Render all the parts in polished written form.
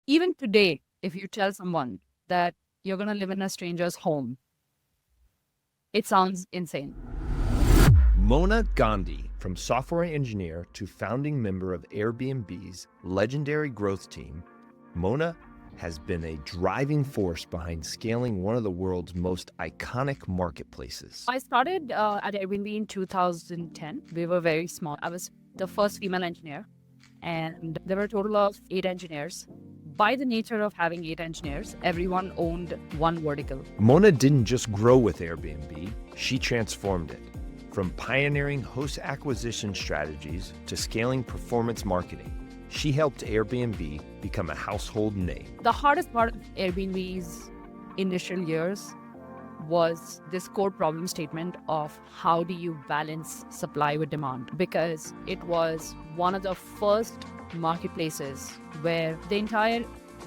Even today, if you tell someone that you're going to live in a stranger's home, it sounds insane. Mona Gandhi, from software engineer to founding member of Airbnb's legendary growth team, Mona has been a driving force behind scaling one of the world's most iconic marketplaces. I started at Airbnb in 2010. We were very small. I was the first female engineer, and there were a total of 8 engineers. By the nature of having 8 engineers, everyone owned one vertical. Mona didn't just grow with Airbnb, she transformed it. From pioneering host acquisition strategies to scaling performance marketing, she helped Airbnb become a household name. The hardest part of Airbnb's initial years was this core problem statement of how do you balance supply with demand, because it was one of the first marketplaces where the entire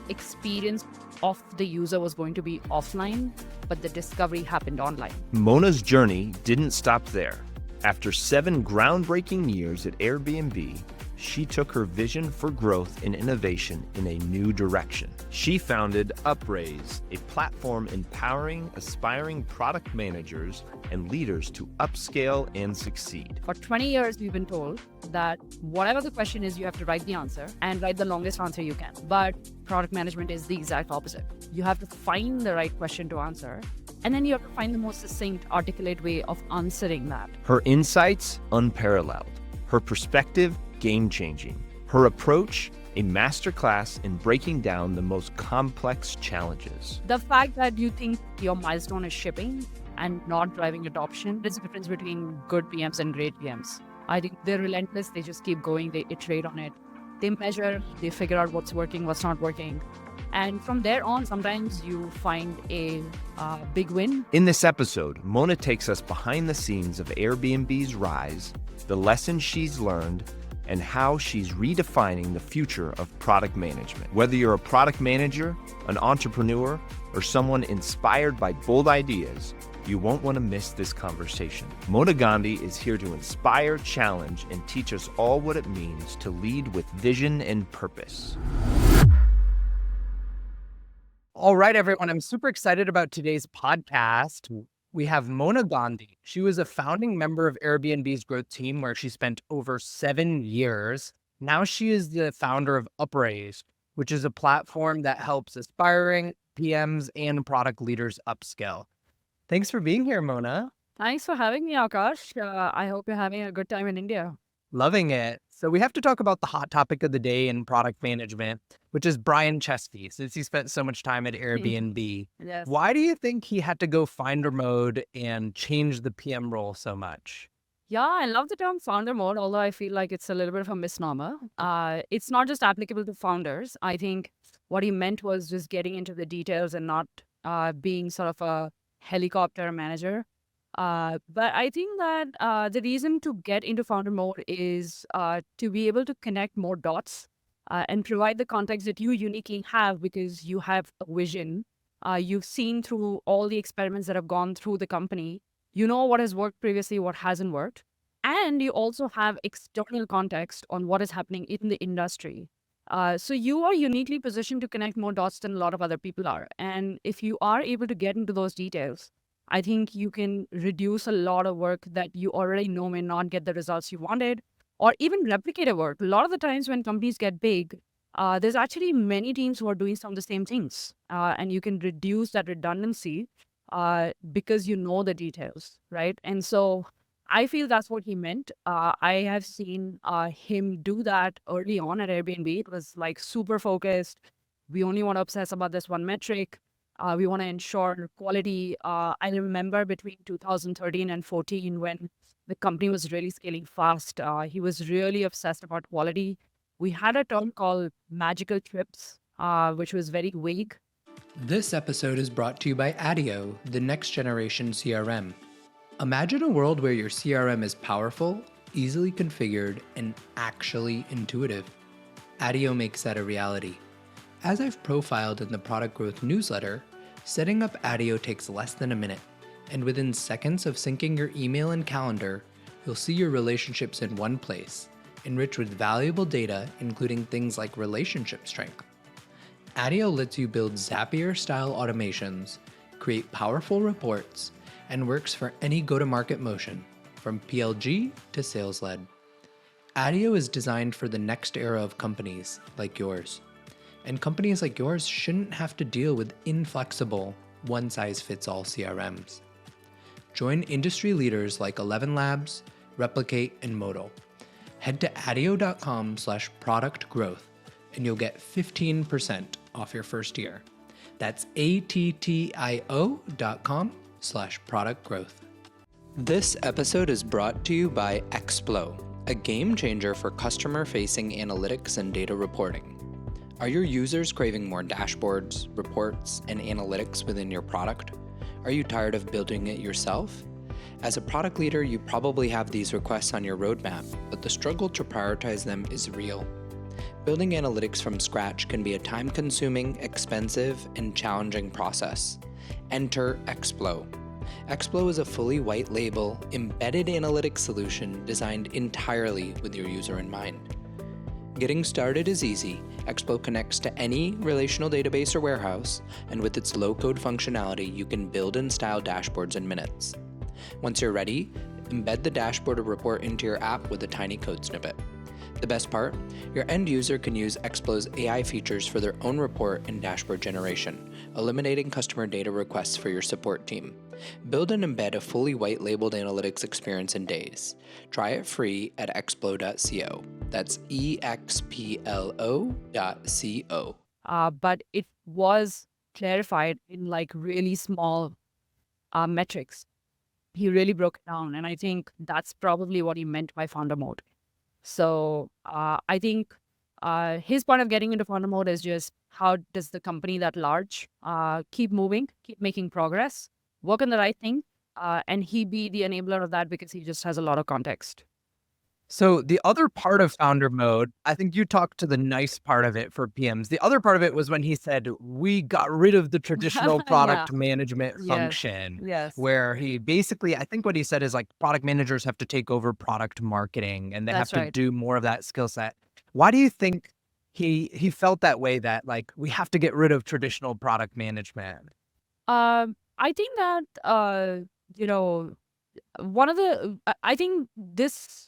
experience of the user was going to be offline, but the discovery happened online. Mona's journey didn't stop there. After 7 groundbreaking years at Airbnb, she took her vision for growth and innovation in a new direction. She founded Upraise, a platform empowering aspiring product managers and leaders to upscale and succeed. For 20 years, we've been told that whatever the question is, you have to write the answer and write the longest answer you can. But product management is the exact opposite. You have to find the right question to answer, and then you have to find the most succinct, articulate way of answering that. Her insights, unparalleled. Her perspective, game-changing. Her approach, a masterclass in breaking down the most complex challenges. The fact that you think your milestone is shipping and not driving adoption, there's a difference between good PMs and great PMs. I think they're relentless. They just keep going. They iterate on it. They measure, they figure out what's working, what's not working. And from there on, sometimes you find a big win. In this episode, Mona takes us behind the scenes of Airbnb's rise, the lessons she's learned, and how she's redefining the future of product management. Whether you're a product manager, an entrepreneur, or someone inspired by bold ideas, you won't want to miss this conversation. Mona Gandhi is here to inspire, challenge, and teach us all what it means to lead with vision and purpose. All right, everyone. I'm super excited about today's podcast. We have Mona Gandhi. She was a founding member of Airbnb's growth team where she spent over 7 years. Now she is the founder of Upraise, which is a platform that helps aspiring PMs and product leaders upscale. Thanks for being here, Mona. Thanks for having me, Aakash. I hope you're having a good time in India. Loving it. So we have to talk about the hot topic of the day in product management, which is Brian Chesky, since he spent so much time at Airbnb. Yes. Why do you think he had to go founder mode and change the PM role so much? Yeah, I love the term founder mode, although I feel like it's a little bit of a misnomer. It's not just applicable to founders. I think what he meant was just getting into the details and not being sort of a helicopter manager. But I think that the reason to get into founder mode is to be able to connect more dots and provide the context that you uniquely have because you have a vision. You've seen through all the experiments that have gone through the company. You know what has worked previously, what hasn't worked. And you also have external context on what is happening in the industry. So you are uniquely positioned to connect more dots than a lot of other people are. And if you are able to get into those details, I think you can reduce a lot of work that you already know may not get the results you wanted, or even replicated work. A lot of the times when companies get big, there's actually many teams who are doing some of the same things. And you can reduce that redundancy because you know the details, right? And so I feel that's what he meant. I have seen him do that early on at Airbnb. It was like super focused. We only want to obsess about this one metric. We want to ensure quality. I remember between 2013 and 14 when the company was really scaling fast. He was really obsessed about quality. We had a term called magical trips, which was very vague. This episode is brought to you by Adio, the next generation CRM. Imagine a world where your CRM is powerful, easily configured, and actually intuitive. Adio makes that a reality. As I've profiled in the Product Growth newsletter, setting up Adio takes less than a minute, and within seconds of syncing your email and calendar, you'll see your relationships in one place, enriched with valuable data, including things like relationship strength. ADIO lets you build Zapier-style automations, create powerful reports, and works for any go-to-market motion, from PLG to sales-led. ADIO is designed for the next era of companies like yours. And companies like yours shouldn't have to deal with inflexible, one-size-fits-all CRMs. Join industry leaders like 11 Labs, Replicate, and Modal. Head to adio.com/product growth and you'll get 15% off your first year. That's attio.com/product growth. This episode is brought to you by Explo, a game changer for customer-facing analytics and data reporting. Are your users craving more dashboards, reports, and analytics within your product? Are you tired of building it yourself? As a product leader, you probably have these requests on your roadmap, but the struggle to prioritize them is real. Building analytics from scratch can be a time-consuming, expensive, and challenging process. Enter Explo. Explo is a fully white label, embedded analytics solution designed entirely with your user in mind. Getting started is easy. Explo connects to any relational database or warehouse, and with its low-code functionality, you can build and style dashboards in minutes. Once you're ready, embed the dashboard or report into your app with a tiny code snippet. The best part? Your end user can use Explo's AI features for their own report and dashboard generation, eliminating customer data requests for your support team. Build and embed a fully white-labeled analytics experience in days. Try it free at explo.co. That's explo.co. But it was clarified in like really small metrics. He really broke it down. And I think that's probably what he meant by founder mode. So I think his point of getting into founder mode is just how does the company that large keep moving, keep making progress, work on the right thing, and he be the enabler of that because he just has a lot of context. So the other part of founder mode, I think you talked to the nice part of it for PMs. The other part of it was when he said, we got rid of the traditional product management Yes. function, Yes. where he basically, I think what he said is like product managers have to take over product marketing and they That's have to right. do more of that skill set. Why do you think he felt that way, that like we have to get rid of traditional product management? I think that, one of the, I think this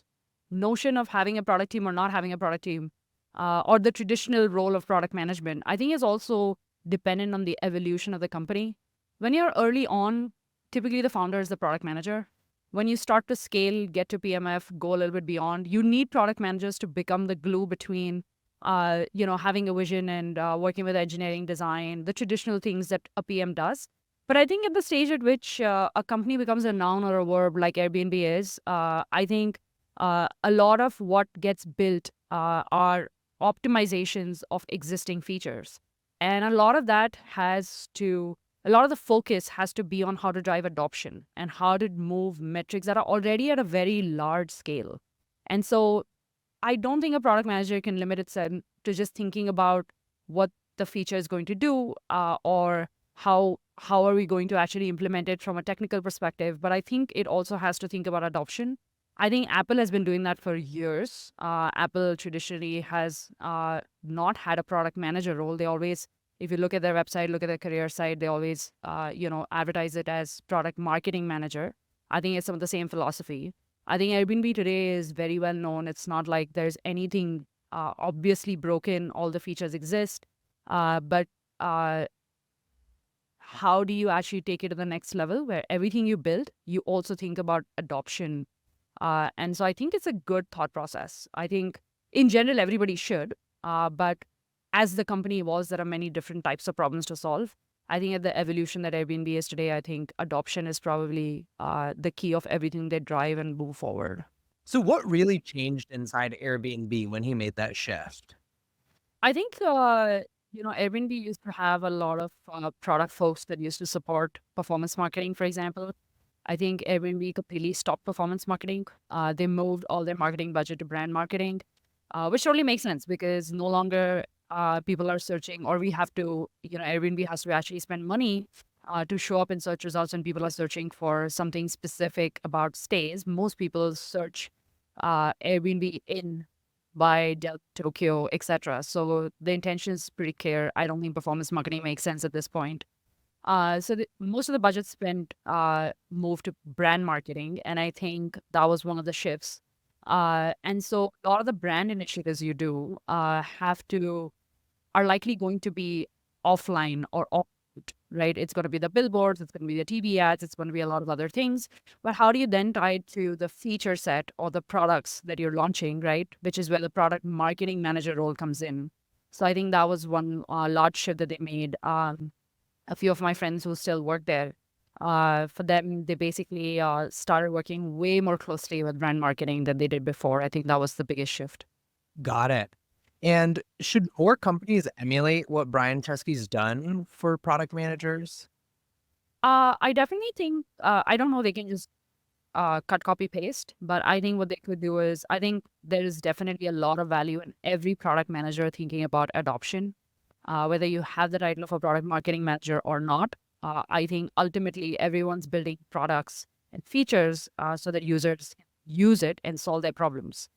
notion of having a product team or not having a product team, or the traditional role of product management, I think is also dependent on the evolution of the company. When you're early on, typically the founder is the product manager. When you start to scale, get to PMF, go a little bit beyond, you need product managers to become the glue between, having a vision and working with engineering design, the traditional things that a PM does. But I think at the stage at which a company becomes a noun or a verb like Airbnb is, I think a lot of what gets built are optimizations of existing features. And a lot of the focus has to be on how to drive adoption and how to move metrics that are already at a very large scale. And so I don't think a product manager can limit itself to just thinking about what the feature is going to do, or how are we going to actually implement it from a technical perspective. But I think it also has to think about adoption. I think Apple has been doing that for years. Apple traditionally has not had a product manager role. They always, if you look at their website, look at their career site, they always, advertise it as product marketing manager. I think it's some of the same philosophy. I think Airbnb today is very well known. It's not like there's anything obviously broken. All the features exist. But how do you actually take it to the next level where everything you build, you also think about adoption? And so I think it's a good thought process. I think in general, everybody should. But as the company evolves, there are many different types of problems to solve. I think at the evolution that Airbnb is today, I think adoption is probably the key of everything they drive and move forward. So what really changed inside Airbnb when he made that shift? I think, Airbnb used to have a lot of product folks that used to support performance marketing, for example. I think Airbnb completely stopped performance marketing. They moved all their marketing budget to brand marketing, which totally makes sense because no longer people are searching, or we have to, Airbnb has to actually spend money to show up in search results when people are searching for something specific about stays. Most people search Airbnb in by Dell Tokyo, etc. So the intention is pretty clear. I don't think performance marketing makes sense at this point. Most of the budget spent moved to brand marketing, and I think that was one of the shifts. And so a lot of the brand initiatives you do are likely going to be offline or off, right? It's going to be the billboards, it's going to be the TV ads, it's going to be a lot of other things. But how do you then tie it to the feature set or the products that you're launching, right? Which is where the product marketing manager role comes in. So I think that was one large shift that they made. A few of my friends who still work there, for them, they basically started working way more closely with brand marketing than they did before. I think that was the biggest shift. Got it. And should more companies emulate what Brian Chesky's done for product managers? I definitely think, I don't know, they can just cut, copy, paste, but I think what they could do is, I think there is definitely a lot of value in every product manager thinking about adoption. Whether you have the title of a product marketing manager or not, I think ultimately everyone's building products and features so that users can use it and solve their problems.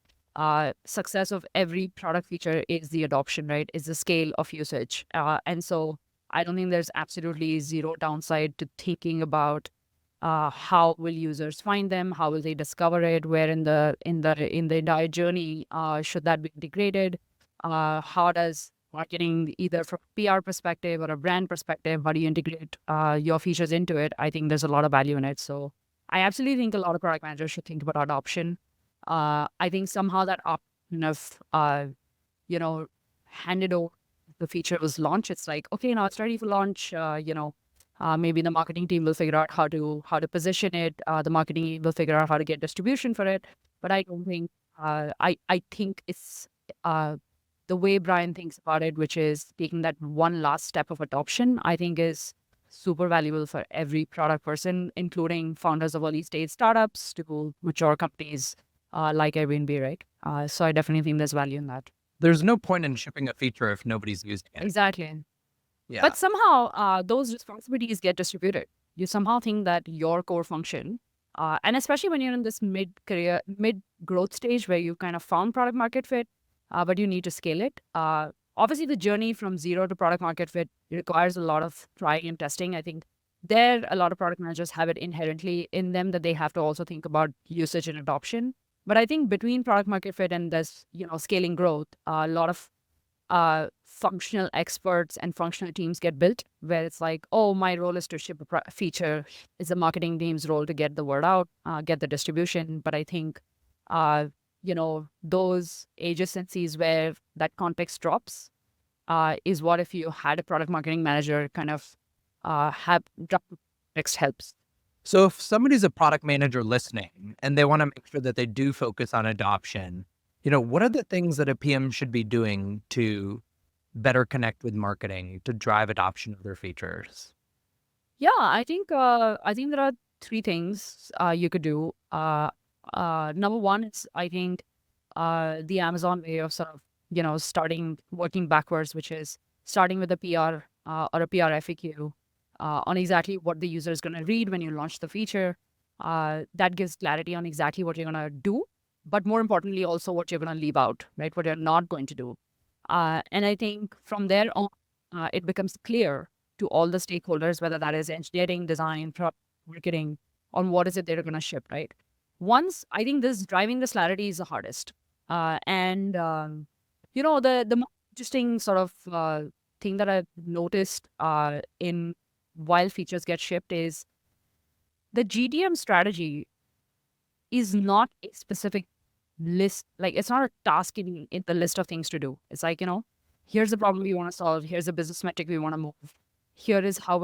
Success of every product feature is the adoption, right? Is the scale of usage. And so I don't think there's absolutely zero downside to thinking about how will users find them, how will they discover it, where in the entire journey should that be integrated, how does marketing, either from a PR perspective or a brand perspective, how do you integrate your features into it? I think there's a lot of value in it. So I absolutely think a lot of product managers should think about adoption. I think somehow that option of, handed over the feature was launched. It's like, okay, now it's ready for launch. Maybe the marketing team will figure out how to position it. The marketing team will figure out how to get distribution for it. But I don't think, I think it's the way Brian thinks about it, which is taking that one last step of adoption, I think is super valuable for every product person, including founders of early stage startups to mature companies like Airbnb, right? So I definitely think there's value in that. There's no point in shipping a feature if nobody's using it. Exactly. Yeah. But somehow those responsibilities get distributed. You somehow think that your core function, and especially when you're in this mid-career, mid-growth stage where you kind of found product market fit, but you need to scale it. Obviously, the journey from zero to product market fit requires a lot of trying and testing. I think a lot of product managers have it inherently in them that they have to also think about usage and adoption. But I think between product market fit and this, scaling growth, a lot of functional experts and functional teams get built where it's like, oh, my role is to ship a feature. It's the marketing team's role to get the word out, get the distribution. But I think, those adjacencies where that context drops is what if you had a product marketing manager kind of have drop context helps. So if somebody's a product manager listening and they want to make sure that they do focus on adoption, what are the things that a PM should be doing to better connect with marketing to drive adoption of their features? Yeah, I think there are three things you could do. Number one is, I think, the Amazon way of sort of, starting working backwards, which is starting with a PR or a PR FAQ on exactly what the user is going to read when you launch the feature. That gives clarity on exactly what you're going to do, but more importantly, also what you're going to leave out, right? What you're not going to do. And I think from there on, it becomes clear to all the stakeholders, whether that is engineering, design, product marketing, on what is it they're going to ship, right? Once, I think driving this clarity is the hardest. The more interesting sort of thing that I've noticed in while features get shipped is the GTM strategy is not a specific list. Like, it's not a task in the list of things to do. It's like, here's the problem we want to solve. Here's the business metric we want to move. Here is how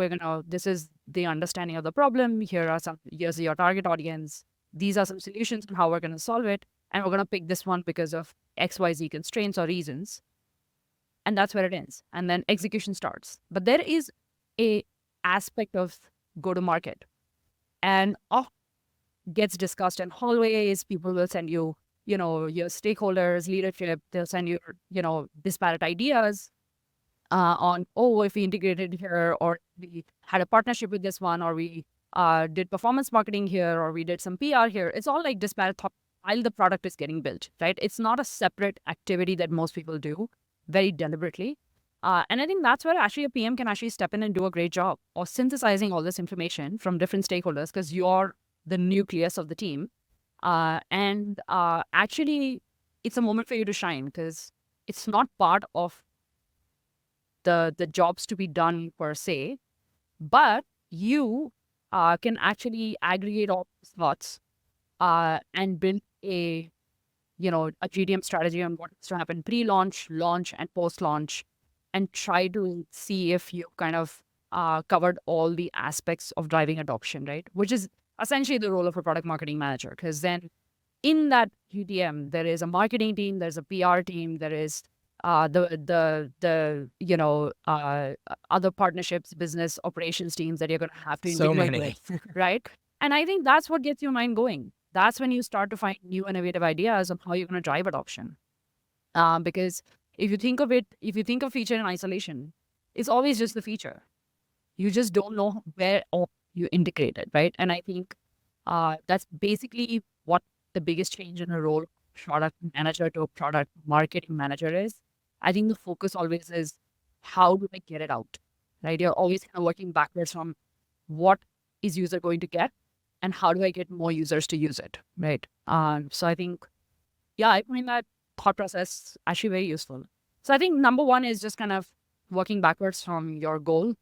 this is the understanding of the problem. Here's your target audience. These are some solutions on how we're going to solve it. And we're going to pick this one because of XYZ constraints or reasons. And that's where it ends. And then execution starts. But there is a aspect of go-to-market. And often gets discussed in hallways. People will send you, your stakeholders, leadership. They'll send you, disparate ideas on, if we integrated here, or we had a partnership with this one, or we did performance marketing here, or we did some PR here. It's all like disparate while the product is getting built, right? It's not a separate activity that most people do very deliberately. And I think that's where actually a PM can actually step in and do a great job of synthesizing all this information from different stakeholders because you're the nucleus of the team. And actually, it's a moment for you to shine because it's not part of the jobs to be done per se, but you can actually aggregate all these thoughts and build a GDM strategy on what needs to happen pre-launch, launch, and post-launch, and try to see if you kind of covered all the aspects of driving adoption, right? Which is essentially the role of a product marketing manager, because then in that GDM, there is a marketing team, there's a PR team, there is other partnerships, business operations teams that you're going to have to So integrate many. with, right? And I think that's what gets your mind going. That's when you start to find new innovative ideas of how you're going to drive adoption. Because if you think of feature in isolation, it's always just the feature. You just don't know where all you integrate it, right? And I think that's basically what the biggest change in a role product manager to a product marketing manager is. I think the focus always is how do I get it out, right? You're always kind of working backwards from what is user going to get and how do I get more users to use it, right? So I think, yeah, I find that thought process actually very useful. So I think number one is just kind of working backwards from your goal,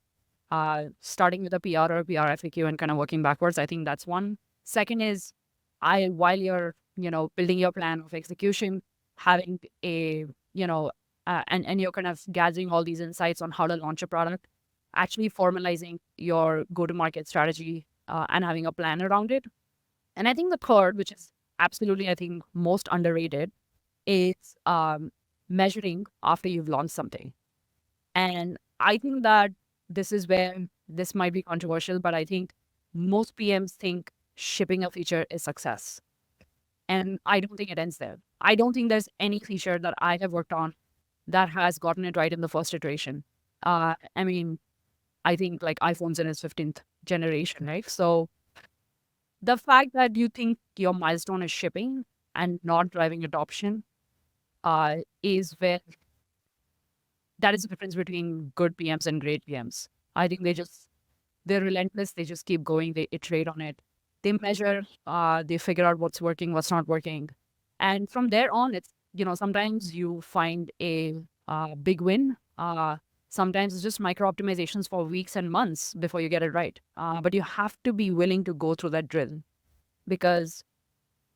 starting with a PR or PR FAQ and kind of working backwards. I think that's one. Second is while you're, building your plan of execution, having and you're kind of gathering all these insights on how to launch a product, actually formalizing your go-to-market strategy and having a plan around it. And I think the third, which is absolutely, I think, most underrated, is measuring after you've launched something. And I think that this is where this might be controversial, but I think most PMs think shipping a feature is success. And I don't think it ends there. I don't think there's any feature that I have worked on that has gotten it right in the first iteration. I think like iPhone's in its 15th generation, right? So the fact that you think your milestone is shipping and not driving adoption is where that is the difference between good PMs and great PMs. I think they're relentless. They just keep going. They iterate on it. They measure, they figure out what's working, what's not working. And from there on, it's, sometimes you find a big win. Sometimes it's just micro optimizations for weeks and months before you get it right. But you have to be willing to go through that drill because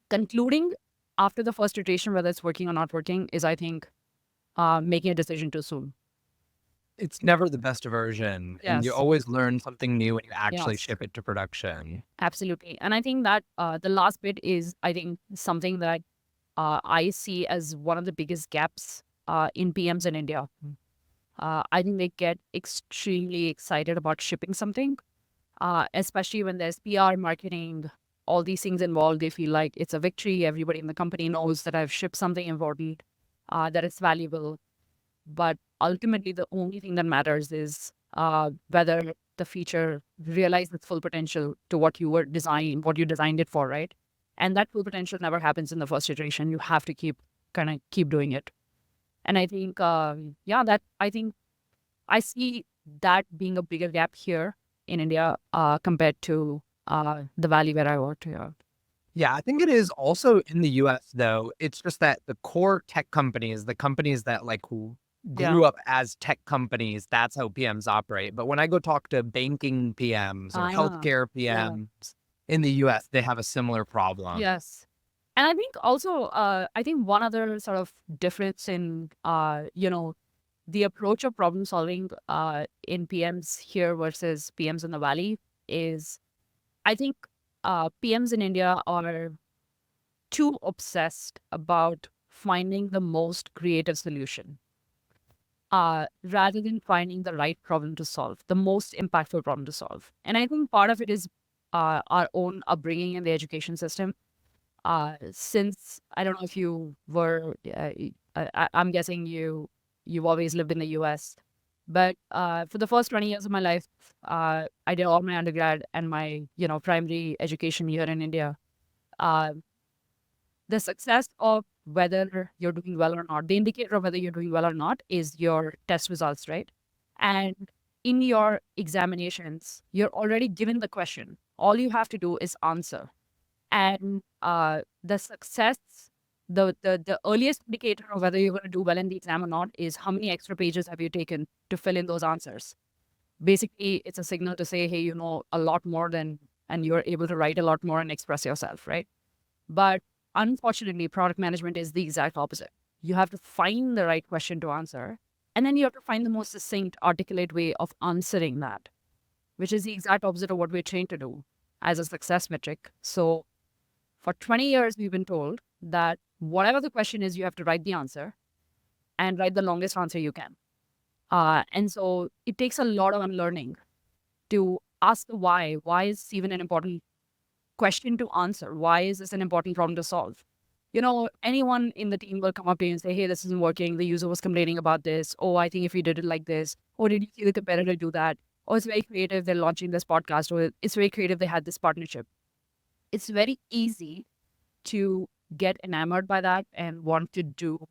concluding after the first iteration, whether it's working or not working, is, I think, making a decision too soon. It's never the best version. And you Yes. always learn something new when you actually Yes. ship it to production. Absolutely. And I think that the last bit is, I think, something that I see as one of the biggest gaps in PMs in India. I think they get extremely excited about shipping something, especially when there's PR, marketing, all these things involved. They feel like it's a victory. Everybody in the company knows that I've shipped something important, that it's valuable. But ultimately, the only thing that matters is whether the feature realized its full potential to what you designed it for, right? And that full potential never happens in the first iteration. You have to keep doing it. And I think, I think I see that being a bigger gap here in India compared to the valley where I worked here. Yeah, I think it is also in the US, though. It's just that the core tech companies, the companies that grew up as tech companies, that's how PMs operate. But when I go talk to banking PMs or healthcare PMs in the US, they have a similar problem. Yes. And I think also, I think one other sort of difference in, the approach of problem solving in PMs here versus PMs in the Valley is, I think PMs in India are too obsessed about finding the most creative solution rather than finding the right problem to solve, the most impactful problem to solve. And I think part of it is our own upbringing in the education system. Since I don't know if you were, I'm guessing you've always lived in the U.S. But for the first 20 years of my life, I did all my undergrad and my primary education here in India. the success of whether you're doing well or not, the indicator of whether you're doing well or not is your test results, right? And in your examinations, you're already given the question. All you have to do is answer. And the success, the earliest indicator of whether you're going to do well in the exam or not is how many extra pages have you taken to fill in those answers. Basically, it's a signal to say, hey, you know a lot more than, and you're able to write a lot more and express yourself, right? But unfortunately, product management is the exact opposite. You have to find the right question to answer, and then you have to find the most succinct, articulate way of answering that, which is the exact opposite of what we're trained to do as a success metric. So for 20 years, we've been told that whatever the question is, you have to write the answer and write the longest answer you can. And so it takes a lot of unlearning to ask the why. Why is even an important question to answer? Why is this an important problem to solve? You know, anyone in the team will come up to you and say, hey, this isn't working. The user was complaining about this. Oh, I think if we did it like this. Or did you see the competitor do that? Oh, it's very creative. They're launching this podcast. Or it's very creative. They had this partnership. It's very easy to get enamored by that and want to do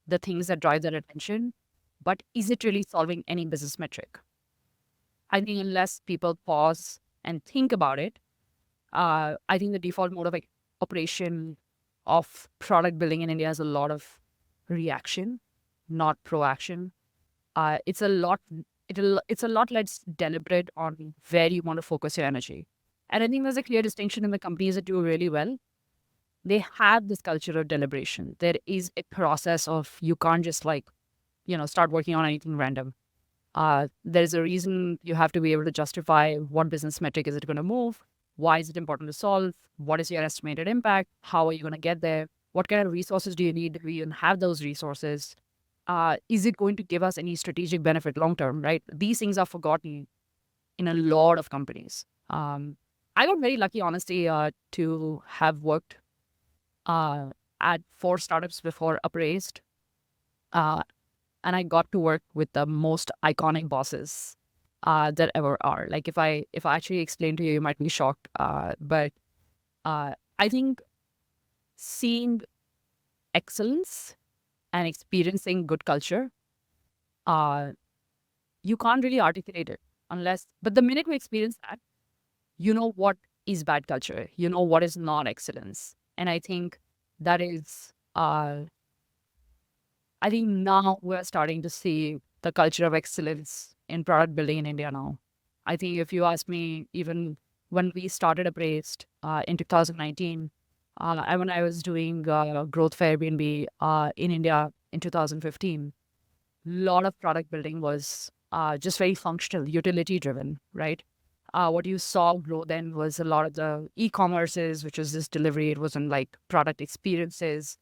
the things that drive their attention. But is it really solving any business metric? I think unless people pause and think about it, I think the default mode of operation of product building in India is a lot of reaction, not proaction. It's a lot. It's a lot less deliberate on where you want to focus your energy. And I think there's a clear distinction in the companies that do really well. They have this culture of deliberation. There is a process of, you can't just start working on anything random. There's a reason. You have to be able to justify what business metric is it going to move. Why is it important to solve? What is your estimated impact? How are you going to get there? What kind of resources do you need to even have those resources? Is it going to give us any strategic benefit long term, right? These things are forgotten in a lot of companies. I got very lucky, honestly, to have worked at 4 startups before Upraised. And I got to work with the most iconic bosses that ever are. Like, if I actually explain to you, you might be shocked. But I think seeing excellence and experiencing good culture, you can't really articulate it but the minute you experience that, you know what is bad culture. You know what is not excellence. And I think that is, I think now we're starting to see the culture of excellence in product building in India now. I think if you ask me, even when we started Appraised in 2019, when I was doing growth for Airbnb in India in 2015, a lot of product building was just very functional, utility driven, right? What you saw grow then was a lot of the e-commerces, which was this delivery. It wasn't like product experiences,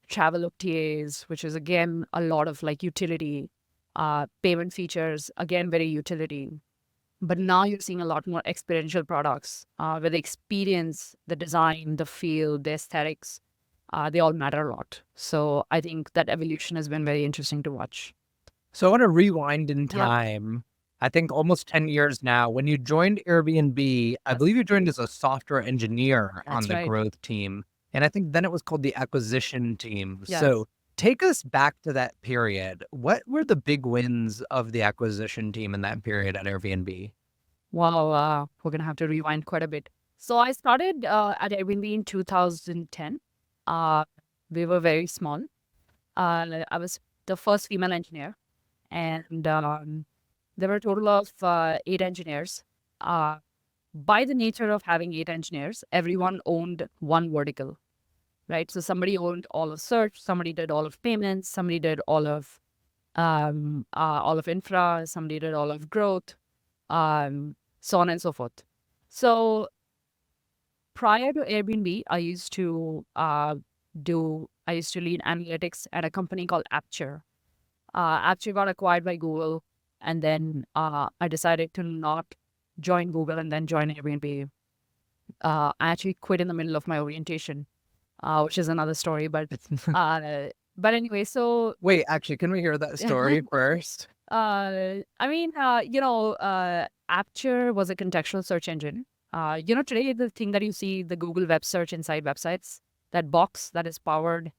travel OTAs, which is again a lot of like utility, payment features, again very utility. But now you're seeing a lot more experiential products where the experience, the design, the feel, the aesthetics, they all matter a lot. So I think that evolution has been very interesting to watch. So I want to rewind in Yeah. time. I think almost 10 years now. When you joined Airbnb, I believe you joined as a software engineer on That's the right. growth team. And I think then it was called the acquisition team. Yes. So take us back to that period. What were the big wins of the acquisition team in that period at Airbnb? Wow, we're going to have to rewind quite a bit. So I started at Airbnb in 2010. We were very small. I was the first female engineer. And there were a total of 8 engineers. By the nature of having 8 engineers, everyone owned one vertical, right? So somebody owned all of search, somebody did all of payments, somebody did all of infra, somebody did all of growth, so on and so forth. So prior to Airbnb, I used to lead analytics at a company called Aputure. Aputure got acquired by Google, and then I decided to not join Google and then join Airbnb. I actually quit in the middle of my orientation, which is another story. But anyway, so Wait, actually, can we hear that story first? Aputure was a contextual search engine. Today the thing that you see, the Google web search inside websites, that box that is powered.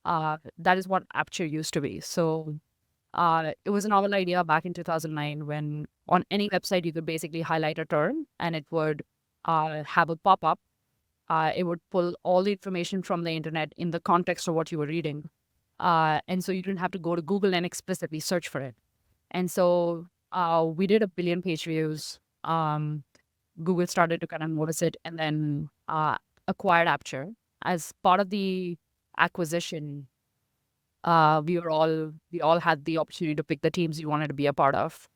That is what Aputure used to be. So it was a novel idea back in 2009 when on any website you could basically highlight a term and it would have a pop up. It would pull all the information from the internet in the context of what you were reading. And so you didn't have to go to Google and explicitly search for it. And so we did 1 billion page views. Google started to kind of notice it and then acquired Aputure. As part of the acquisition, we all had the opportunity to pick the teams we wanted to be a part of.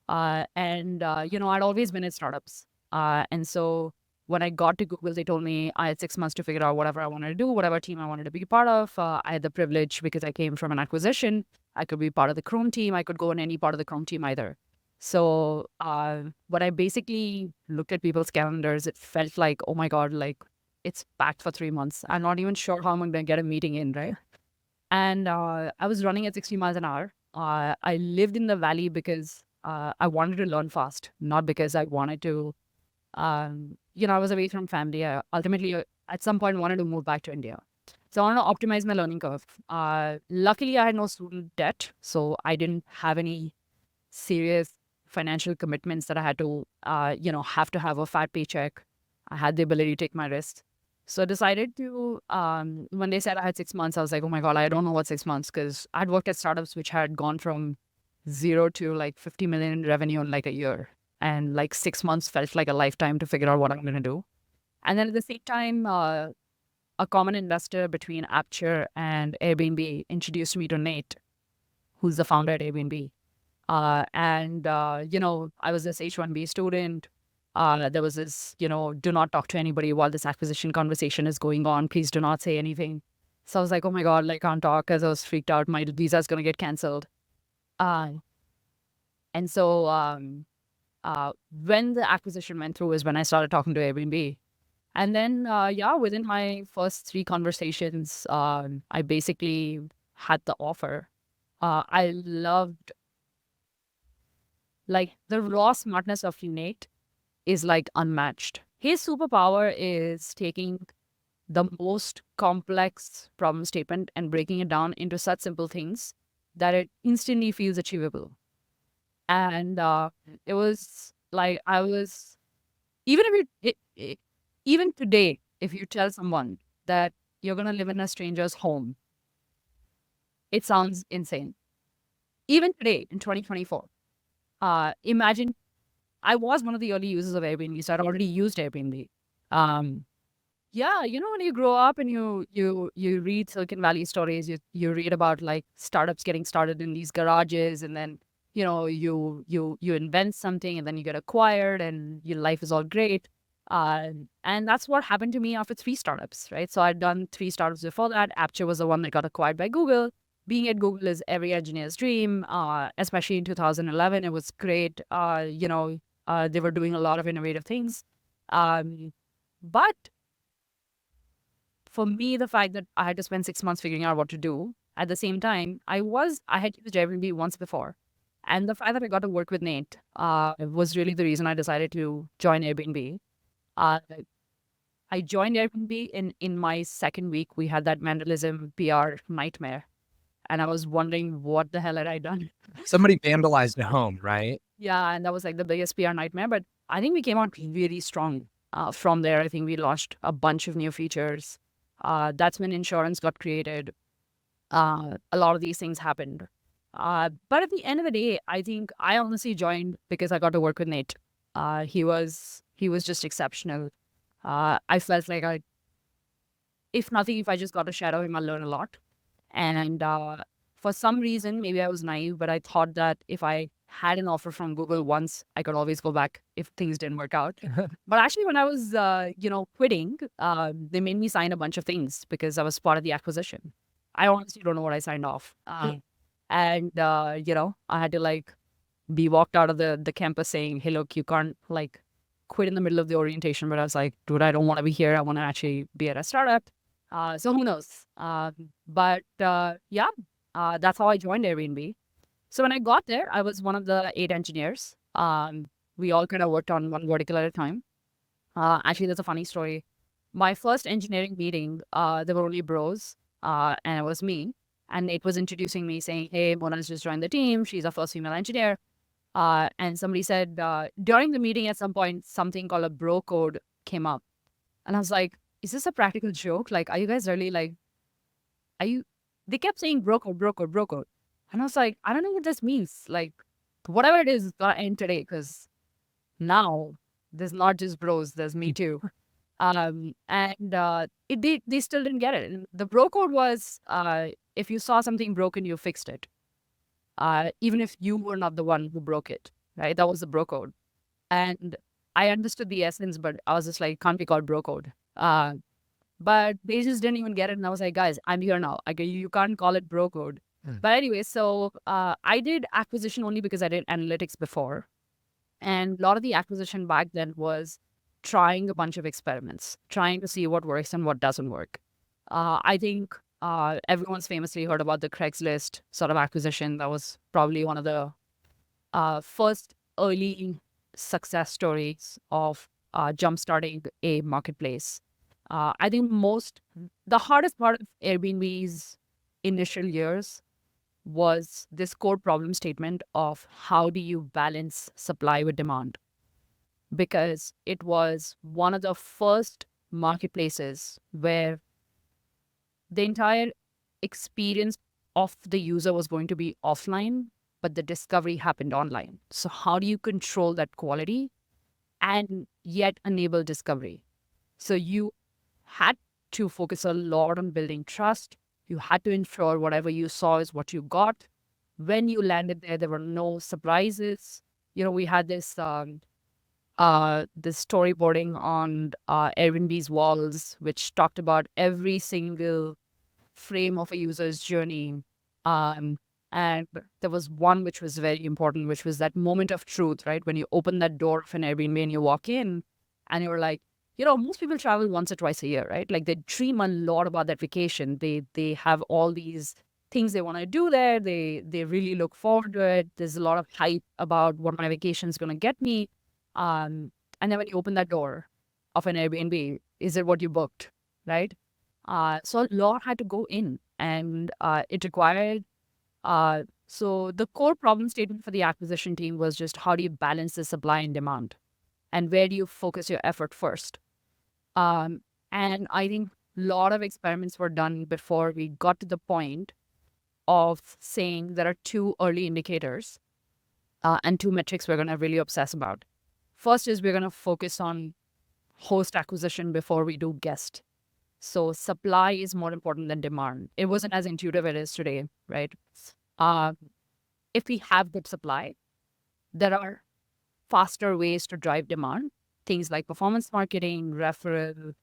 I'd always been in startups. And so when I got to Google, they told me I had 6 months to figure out whatever I wanted to do, whatever team I wanted to be part of. I had the privilege because I came from an acquisition. I could be part of the Chrome team. I could go in any part of the Chrome team either. So when I basically looked at people's calendars, it felt like, oh my God, like it's packed for 3 months. I'm not even sure how I'm going to get a meeting in, right? And I was running at 60 miles an hour. I lived in the valley because I wanted to learn fast, not because I wanted to. I was away from family. I ultimately, at some point, wanted to move back to India. So I wanted to optimize my learning curve. Luckily, I had no student debt, so I didn't have any serious financial commitments that I had to, have to have a fat paycheck. I had the ability to take my risks. So I decided to, when they said I had 6 months, I was like, oh my God, I don't know what 6 months, because I'd worked at startups which had gone from zero to like 50 million in revenue in like a year. And like 6 months felt like a lifetime to figure out what I'm going to do. And then at the same time, a common investor between Aputure and Airbnb introduced me to Nate, who's the founder at Airbnb. I was this H-1B student. There was this, do not talk to anybody while this acquisition conversation is going on. Please do not say anything. So I was like, oh my God, like, I can't talk because I was freaked out. My visa is going to get canceled. And so when the acquisition went through is when I started talking to Airbnb. And then, within my first 3 conversations, I basically had the offer. I loved, like, the raw smartness of Nate is like unmatched. His superpower is taking the most complex problem statement and breaking it down into such simple things that it instantly feels achievable. And it was like even if even today, if you tell someone that you're going to live in a stranger's home, it sounds insane. Even today in 2024, imagine I was one of the early users of Airbnb, so I'd already used Airbnb. When you grow up and you read Silicon Valley stories, you read about like startups getting started in these garages, and then you invent something and then you get acquired and your life is all great. And that's what happened to me after 3 startups, right? So I'd done 3 startups before that. Aputure was the one that got acquired by Google. Being at Google is every engineer's dream, especially in 2011. It was great. They were doing a lot of innovative things. But for me, the fact that I had to spend 6 months figuring out what to do, at the same time, I had used Airbnb once before. And the fact that I got to work with Nate was really the reason I decided to join Airbnb. I joined Airbnb in my second week. We had that vandalism PR nightmare. And I was wondering what the hell had I done? Somebody vandalized a home, right? Yeah, and that was like the biggest PR nightmare. But I think we came out really strong from there. I think we launched a bunch of new features. That's when insurance got created. A lot of these things happened. But at the end of the day, I think I honestly joined because I got to work with Nate. He was just exceptional. I felt like if I just got to shadow him, I'll learn a lot. And for some reason, maybe I was naive, but I thought that if I had an offer from Google once, I could always go back if things didn't work out. But actually, when I was, quitting, they made me sign a bunch of things because I was part of the acquisition. I honestly don't know what I signed off. And I had to like be walked out of the campus saying, hey, look, you can't like quit in the middle of the orientation. But I was like, dude, I don't want to be here. I want to actually be at a startup. So who knows? That's how I joined Airbnb. So when I got there, I was one of the 8 engineers. We all kind of worked on one vertical at a time. Actually, there's a funny story. my first engineering meeting, there were only bros, and it was me. And Nate was introducing me, saying, "Hey, Mona's just joined the team. She's our first female engineer." And somebody said during the meeting at some point, something called a bro code came up. And I was like, is this a practical joke? Like, are you guys really like, are you? They kept saying bro code, bro code, bro code. And I was like, I don't know what this means. Like, whatever it is, it's going to end today because now there's not just bros, there's me too. They still didn't get it. And the bro code was if you saw something broken, you fixed it. Even if you were not the one who broke it, right? That was the bro code. And I understood the essence, but I was just like, can't be called bro code. But they just didn't even get it. And I was like, guys, I'm here now. Like, you can't call it bro code. But anyway, so I did acquisition only because I did analytics before. And a lot of the acquisition back then was trying a bunch of experiments, trying to see what works and what doesn't work. I think everyone's famously heard about the Craigslist sort of acquisition. That was probably one of the first early success stories of jumpstarting a marketplace. I think the hardest part of Airbnb's initial years was this core problem statement of how do you balance supply with demand? Because it was one of the first marketplaces where the entire experience of the user was going to be offline, but the discovery happened online. So how do you control that quality and yet enable discovery? So you had to focus a lot on building trust. You had to ensure whatever you saw is what you got. When you landed there were no surprises. We had this storyboarding on Airbnb's walls, which talked about every single frame of a user's journey. And there was one which was very important, which was that moment of truth, right? When you open that door of an Airbnb and you walk in and you're like, most people travel once or twice a year, right? Like they dream a lot about that vacation. They have all these things they want to do there. They really look forward to it. There's a lot of hype about what my vacation is going to get me. And then when you open that door of an Airbnb, is it what you booked, right? So a lot had to go in, and it required. So the core problem statement for the acquisition team was just how do you balance the supply and demand, and where do you focus your effort first? And I think a lot of experiments were done before we got to the point of saying there are two early indicators and two metrics we're going to really obsess about. First is we're going to focus on host acquisition before we do guest. So supply is more important than demand. It wasn't as intuitive as it is today, right? If we have good supply, there are faster ways to drive demand. Things like performance marketing, referral,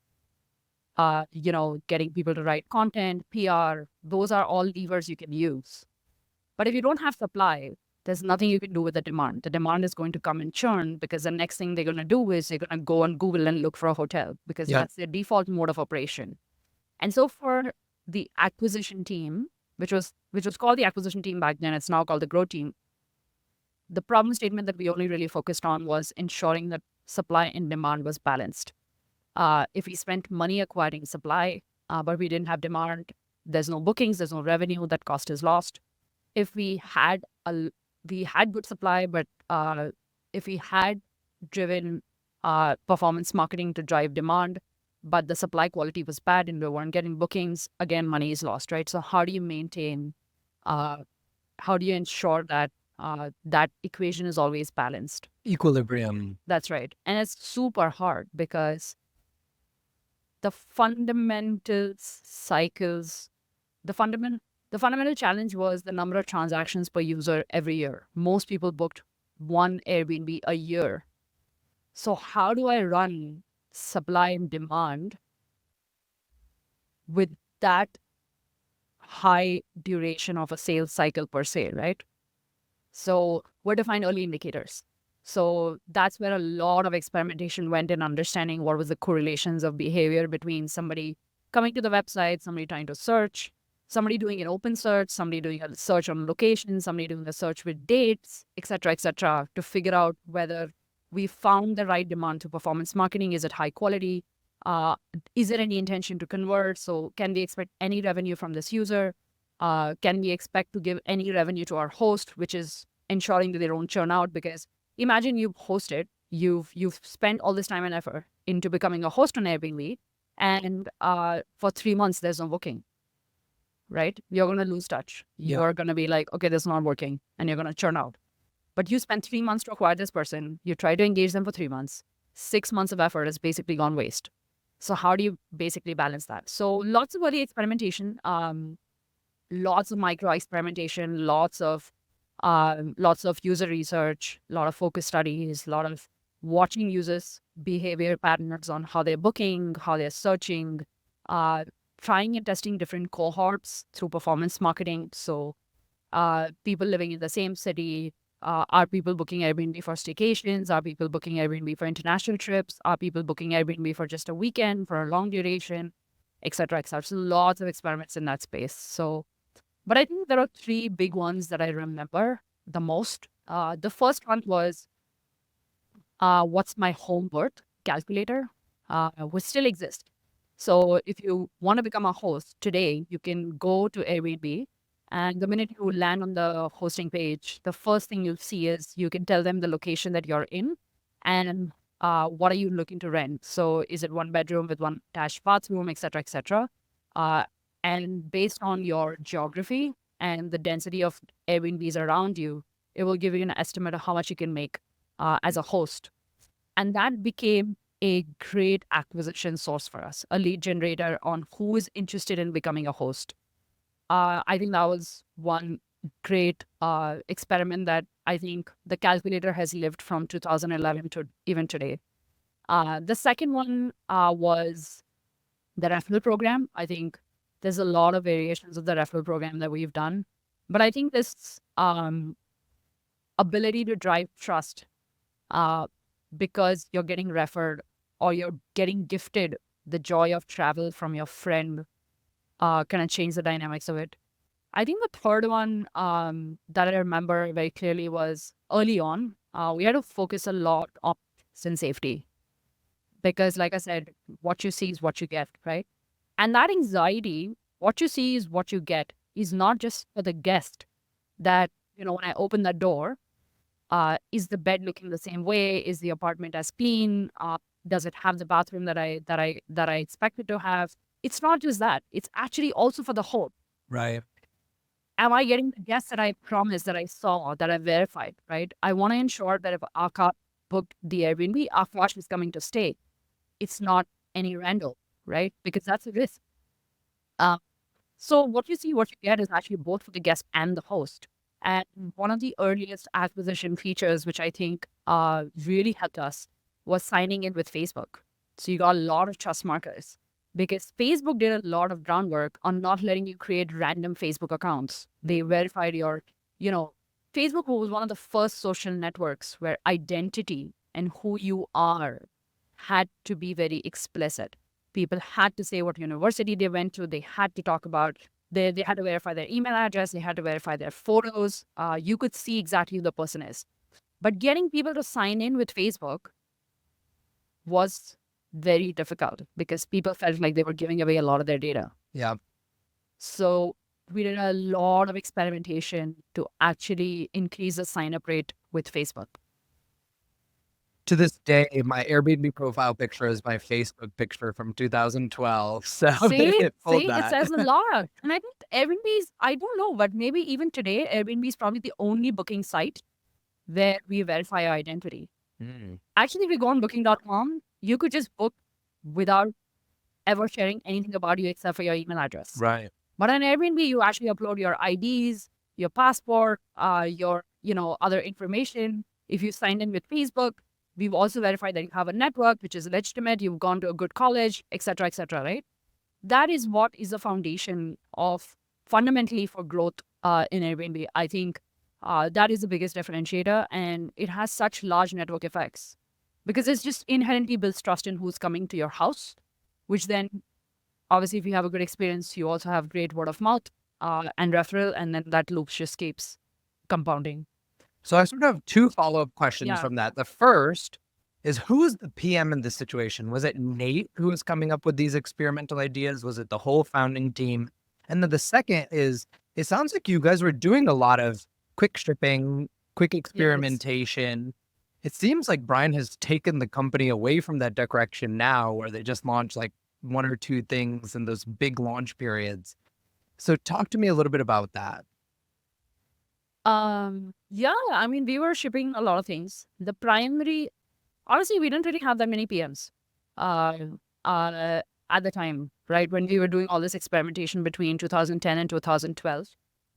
getting people to write content, PR, those are all levers you can use. But if you don't have supply, there's nothing you can do with the demand. The demand is going to come in churn because the next thing they're going to do is they're going to go on Google and look for a hotel because that's their default mode of operation. And so for the acquisition team, which was called the acquisition team back then, it's now called the growth team. The problem statement that we only really focused on was ensuring that supply and demand was balanced. If we spent money acquiring supply, but we didn't have demand, there's no bookings, there's no revenue, that cost is lost. If we had good supply, but if we had driven performance marketing to drive demand, but the supply quality was bad and we weren't getting bookings, again, money is lost, right? So how do you ensure that that equation is always balanced? Equilibrium. That's right. And it's super hard because the fundamental challenge was the number of transactions per user every year. Most people booked one Airbnb a year. So how do I run supply and demand with that high duration of a sales cycle per se, right? So where to find early indicators? So that's where a lot of experimentation went in understanding what was the correlations of behavior between somebody coming to the website, somebody trying to search, somebody doing an open search, somebody doing a search on location, somebody doing a search with dates, et cetera, to figure out whether we found the right demand to performance marketing. Is it high quality? Uh, is there any intention to convert? So can we expect any revenue from this user? Can we expect to give any revenue to our host, which is ensuring that they don't churn out? Because imagine you've hosted, you've spent all this time and effort into becoming a host on Airbnb, and for 3 months there's no booking, right? You're going to lose touch. Yeah. You're going to be like, okay, this is not working, and you're going to churn out. But you spent 3 months to acquire this person. You try to engage them for 3 months. 6 months of effort has basically gone waste. So how do you basically balance that? So lots of early experimentation, lots of micro experimentation, lots of user research, a lot of focus studies, a lot of watching users' behavior patterns on how they're booking, how they're searching, trying and testing different cohorts through performance marketing. So people living in the same city, are people booking Airbnb for staycations? Are people booking Airbnb for international trips? Are people booking Airbnb for just a weekend, for a long duration, et cetera, et cetera. So lots of experiments in that space. So, but I think there are three big ones that I remember the most. The first one was what's my home worth calculator, which still exists. So if you want to become a host today, you can go to Airbnb, and the minute you land on the hosting page, the first thing you'll see is you can tell them the location that you're in and what are you looking to rent. So is it one bedroom with one attached bathroom, et cetera, et cetera. And based on your geography and the density of Airbnbs around you, it will give you an estimate of how much you can make as a host. And that became a great acquisition source for us, a lead generator on who is interested in becoming a host. I think that was one great experiment that I think the calculator has lived from 2011 to even today. The second one was the referral program. I think there's a lot of variations of the referral program that we've done. But I think this ability to drive trust because you're getting referred or you're getting gifted the joy of travel from your friend kind of change the dynamics of it. I think the third one that I remember very clearly was early on, we had to focus a lot on sin safety because, like I said, what you see is what you get, right? And that anxiety, what you see is what you get, is not just for the guest that, when I open that door, is the bed looking the same way? Is the apartment as clean? Does it have the bathroom that I expect it to have? It's not just that. It's actually also for the whole. Right. Am I getting the guests that I promised, that I saw, that I verified, right? I want to ensure that if Aakash booked the Airbnb, Aakash is coming to stay. It's not any random, right? Because that's a risk. So what you see, what you get is actually both for the guest and the host. And one of the earliest acquisition features, which I think really helped us, was signing in with Facebook. So you got a lot of trust markers because Facebook did a lot of groundwork on not letting you create random Facebook accounts. They verified your, Facebook was one of the first social networks where identity and who you are had to be very explicit. People had to say what university they went to. They had to talk about, they had to verify their email address. They had to verify their photos. You could see exactly who the person is. But getting people to sign in with Facebook was very difficult because people felt like they were giving away a lot of their data. Yeah. So we did a lot of experimentation to actually increase the sign-up rate with Facebook. To this day, my Airbnb profile picture is my Facebook picture from 2012. So See, pulled it that. says a lot. And I think Airbnb's, I don't know, but maybe even today, Airbnb is probably the only booking site where we verify our identity. Actually, if you go on booking.com, you could just book without ever sharing anything about you except for your email address. Right. But on Airbnb, you actually upload your IDs, your passport, your other information. If you signed in with Facebook, we've also verified that you have a network which is legitimate, you've gone to a good college, et cetera, right? That is what is the foundation of fundamentally for growth in Airbnb. I think that is the biggest differentiator, and it has such large network effects because it's just inherently builds trust in who's coming to your house, which then obviously if you have a good experience, you also have great word of mouth and referral, and then that loop just keeps compounding. So I sort of have two follow-up questions Yeah. from that. The first is who's the PM in this situation? Was it Nate who was coming up with these experimental ideas? Was it the whole founding team? And then the second is, it sounds like you guys were doing a lot of quick shipping, quick experimentation. It seems like Brian has taken the company away from that direction now, where they just launch like one or two things in those big launch periods. So talk to me a little bit about that. Yeah, I mean, we were shipping a lot of things. Honestly, we didn't really have that many PMs uh, at the time, right? When we were doing all this experimentation between 2010 and 2012.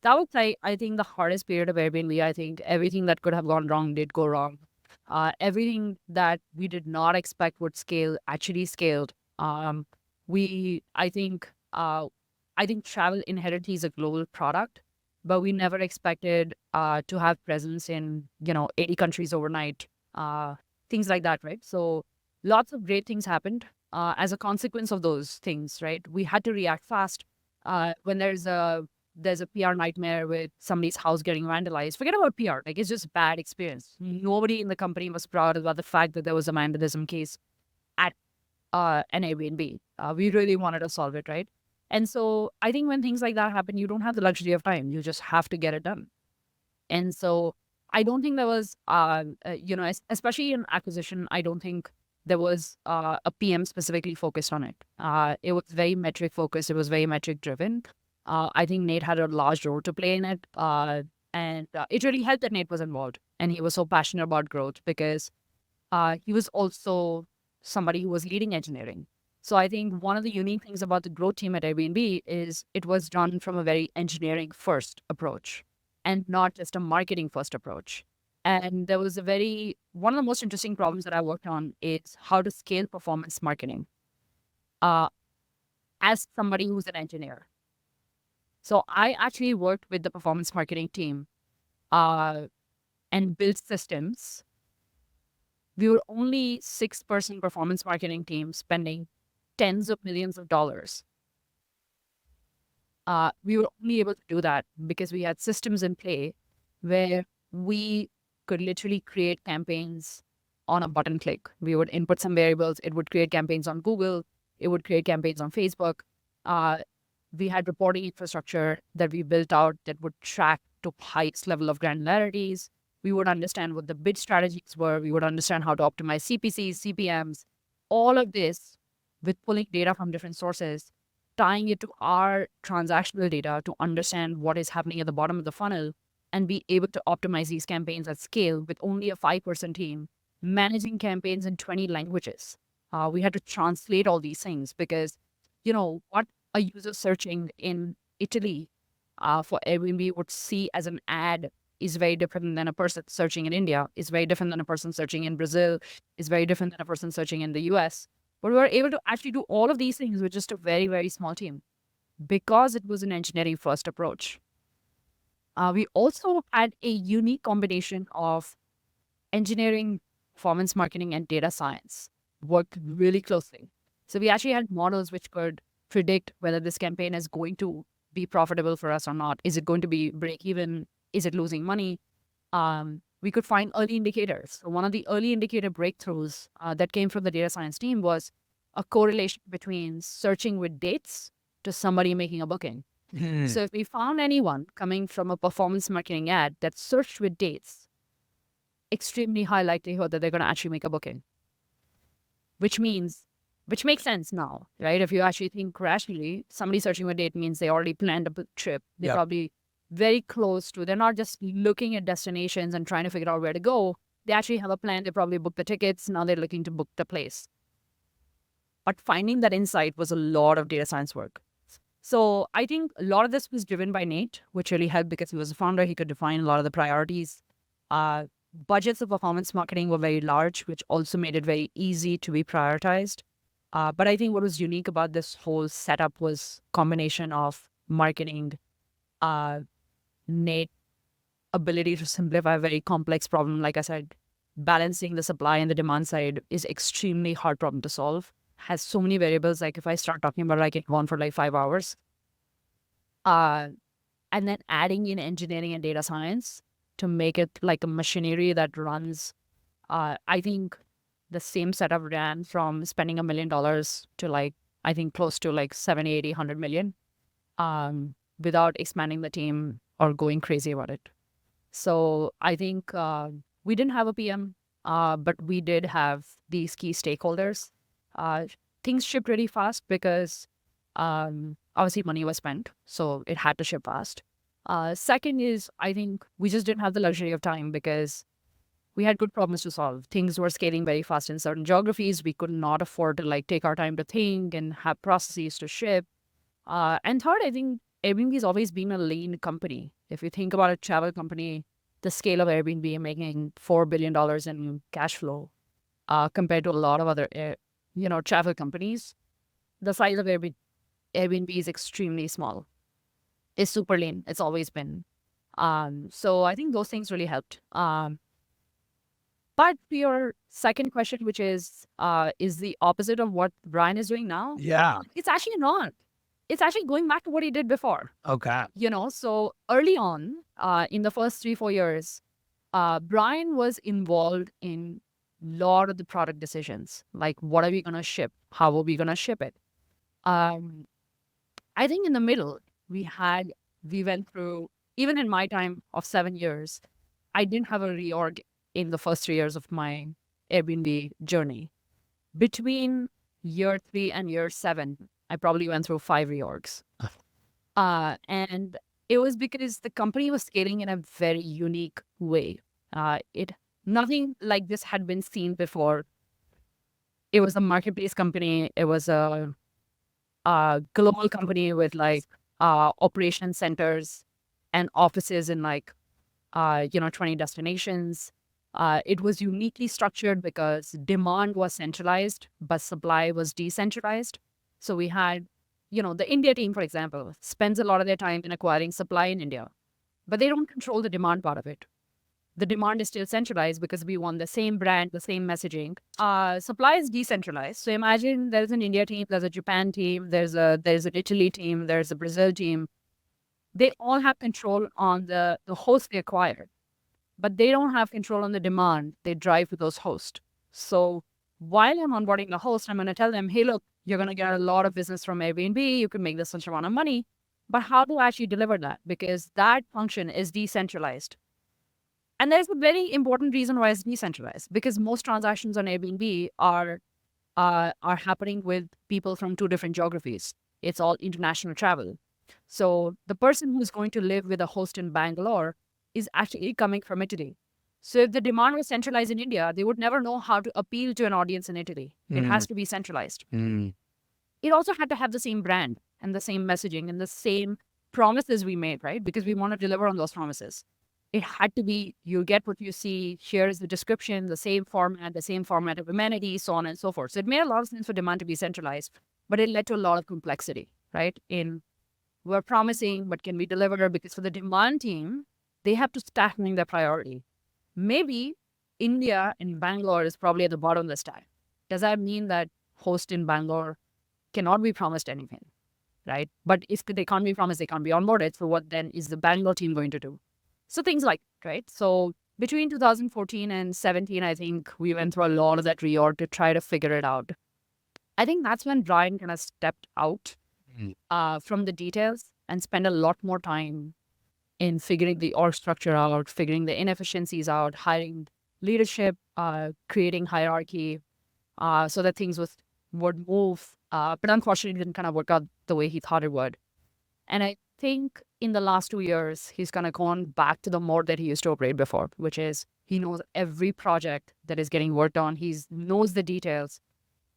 That was like, I think, the hardest period of Airbnb. I think everything that could have gone wrong did go wrong. Everything that we did not expect would scale actually scaled. I think travel inherently is a global product, but we never expected to have presence in 80 countries overnight. Things like that, right? So lots of great things happened as a consequence of those things, right? We had to react fast. When there's a PR nightmare with somebody's house getting vandalized, forget about PR. Like, it's just bad experience. Nobody in the company was proud about the fact that there was a vandalism case at an Airbnb. We really wanted to solve it, right? And so I think when things like that happen, you don't have the luxury of time. You just have to get it done. And so I don't think there was, especially in acquisition, I don't think there was a PM specifically focused on it. It was very metric focused. It was very metric driven. I think Nate had a large role to play in it. And it really helped that Nate was involved. And he was so passionate about growth because he was also somebody who was leading engineering. So I think one of the unique things about the growth team at Airbnb is it was done from a very engineering first approach and not just a marketing first approach. And there was one of the most interesting problems that I worked on is how to scale performance marketing as somebody who's an engineer. So I actually worked with the performance marketing team and built systems. We were only 6-person performance marketing team spending tens of millions of dollars. We were only able to do that because we had systems in play where we could literally create campaigns on a button click. We would input some variables. It would create campaigns on Google. It would create campaigns on Facebook. We had reporting infrastructure that we built out that would track to highest level of granularities. We would understand what the bid strategies were. We would understand how to optimize CPCs, CPMs, all of this with pulling data from different sources, tying it to our transactional data to understand what is happening at the bottom of the funnel and be able to optimize these campaigns at scale with only a 5-person team, managing campaigns in 20 languages. We had to translate all these things because, what a user searching in Italy for Airbnb would see as an ad is very different than a person searching in India, is very different than a person searching in Brazil, is very different than a person searching in the US. But we were able to actually do all of these things with just a very, very small team because it was an engineering first approach. We also had a unique combination of engineering, performance marketing, and data science worked really closely. So we actually had models which could predict whether this campaign is going to be profitable for us or not. Is it going to be break even? Is it losing money? We could find early indicators. So one of the early indicator breakthroughs that came from the data science team was a correlation between searching with dates to somebody making a booking. So if we found anyone coming from a performance marketing ad that searched with dates, extremely high likelihood that they're going to actually make a booking, which makes sense now, right? If you actually think rationally, somebody searching with date means they already planned a trip. They're probably very close to, they're not just looking at destinations and trying to figure out where to go. They actually have a plan. They probably booked the tickets. Now they're looking to book the place. But finding that insight was a lot of data science work. So I think a lot of this was driven by Nate, which really helped because he was a founder. He could define a lot of the priorities. Budgets of performance marketing were very large, which also made it very easy to be prioritized. But I think what was unique about this whole setup was combination of marketing, Nate ability to simplify a very complex problem. Like I said, balancing the supply and the demand side is extremely hard problem to solve. Has so many variables. Like if I start talking about it, I can go on for like 5 hours. And then adding in engineering and data science to make it like a machinery that runs. I think the same setup ran from spending $1 million to like, I think close to like 70, 80, 100 million, without expanding the team or going crazy about it. So I think we didn't have a PM, but we did have these key stakeholders. Things shipped really fast because obviously money was spent, so it had to ship fast. Second is, I think we just didn't have the luxury of time because we had good problems to solve. Things were scaling very fast in certain geographies. We could not afford to like take our time to think and have processes to ship. And third, I think Airbnb has always been a lean company. If you think about a travel company, the scale of Airbnb making $4 billion in cash flow compared to a lot of other travel companies, the size of Airbnb is extremely small. It's super lean. It's always been. So I think those things really helped. But to your second question, which is the opposite of what Brian is doing now? Yeah. It's actually not. It's actually going back to what he did before. Okay. So early on, in the first 3-4 years, Brian was involved in a lot of the product decisions. Like, what are we going to ship? How are we going to ship it? I think in the middle, we went through, even in my time of 7 years, I didn't have a reorg in the first 3 years of my Airbnb journey. Between year 3 and year 7, I probably went through 5 reorgs. And it was because the company was scaling in a very unique way. Nothing like this had been seen before. It was a marketplace company. It was a global company with like operation centers and offices in like 20 destinations. It was uniquely structured because demand was centralized, but supply was decentralized. So we had, the India team, for example, spends a lot of their time in acquiring supply in India, but they don't control the demand part of it. The demand is still centralized because we want the same brand, the same messaging. Supply is decentralized. So imagine there's an India team, there's a Japan team, there's an Italy team, there's a Brazil team. They all have control on the host they acquired, but they don't have control on the demand they drive to those hosts. So while I'm onboarding the host, I'm going to tell them, hey, look, you're going to get a lot of business from Airbnb. You can make this such amount of money. But how do I actually deliver that? Because that function is decentralized. And there's a very important reason why it's decentralized, because most transactions on Airbnb are happening with people from 2 different geographies. It's all international travel. So the person who's going to live with a host in Bangalore is actually coming from Italy. So if the demand was centralized in India, they would never know how to appeal to an audience in Italy. It has to be centralized. It also had to have the same brand and the same messaging and the same promises we made, right? Because we want to deliver on those promises. It had to be, you get what you see, here is the description, the same format of amenities, so on and so forth. So it made a lot of sense for demand to be centralized, but it led to a lot of complexity, right? We're promising, but can we deliver? Because for the demand team, they have to start knowing their priority. Maybe India in Bangalore is probably at the bottom of the stack. Does that mean that host in Bangalore cannot be promised anything, right? But if they can't be promised, they can't be onboarded. So what then is the Bangalore team going to do? So things like, right? So between 2014 and 17, I think we went through a lot of that reorg to try to figure it out. I think that's when Brian kind of stepped out from the details and spent a lot more time in figuring the org structure out, figuring the inefficiencies out, hiring leadership, creating hierarchy, so that things would move. But unfortunately, it didn't kind of work out the way he thought it would. And I think in the last 2 years, he's kind of gone back to the mode that he used to operate before, which is he knows every project that is getting worked on. He knows the details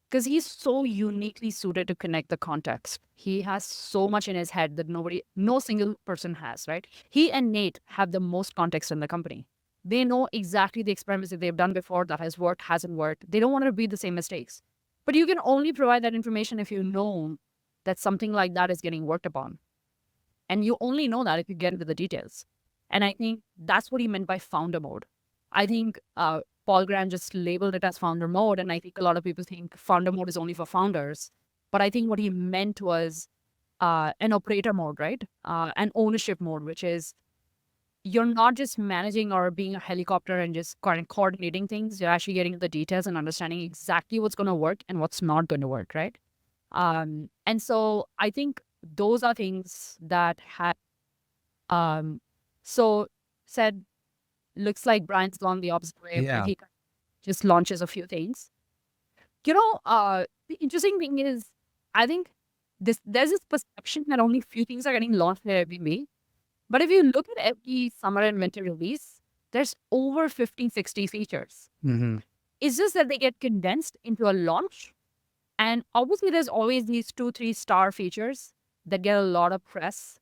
because he's so uniquely suited to connect the context. He has so much in his head that no single person has, right? He and Nate have the most context in the company. They know exactly the experiments that they've done before that has worked, hasn't worked. They don't want to repeat the same mistakes. But you can only provide that information if you know that something like that is getting worked upon. And you only know that if you get into the details. And I think that's what he meant by founder mode. I think Paul Graham just labeled it as founder mode. And I think a lot of people think founder mode is only for founders. But I think what he meant was an operator mode, right? An ownership mode, which is you're not just managing or being a helicopter and just coordinating things. You're actually getting the details and understanding exactly what's going to work and what's not going to work, right? And so I think those are things that have um so said looks like Brian's gone the opposite way where Yeah. he just launches a few things. The interesting thing is I think there's this perception that only few things are getting launched at Airbnb. But if you look at every summer and winter release, there's over 50, 60 features. Mm-hmm. It's just that they get condensed into a launch. And obviously, there's always these 2, 3 star features that get a lot of press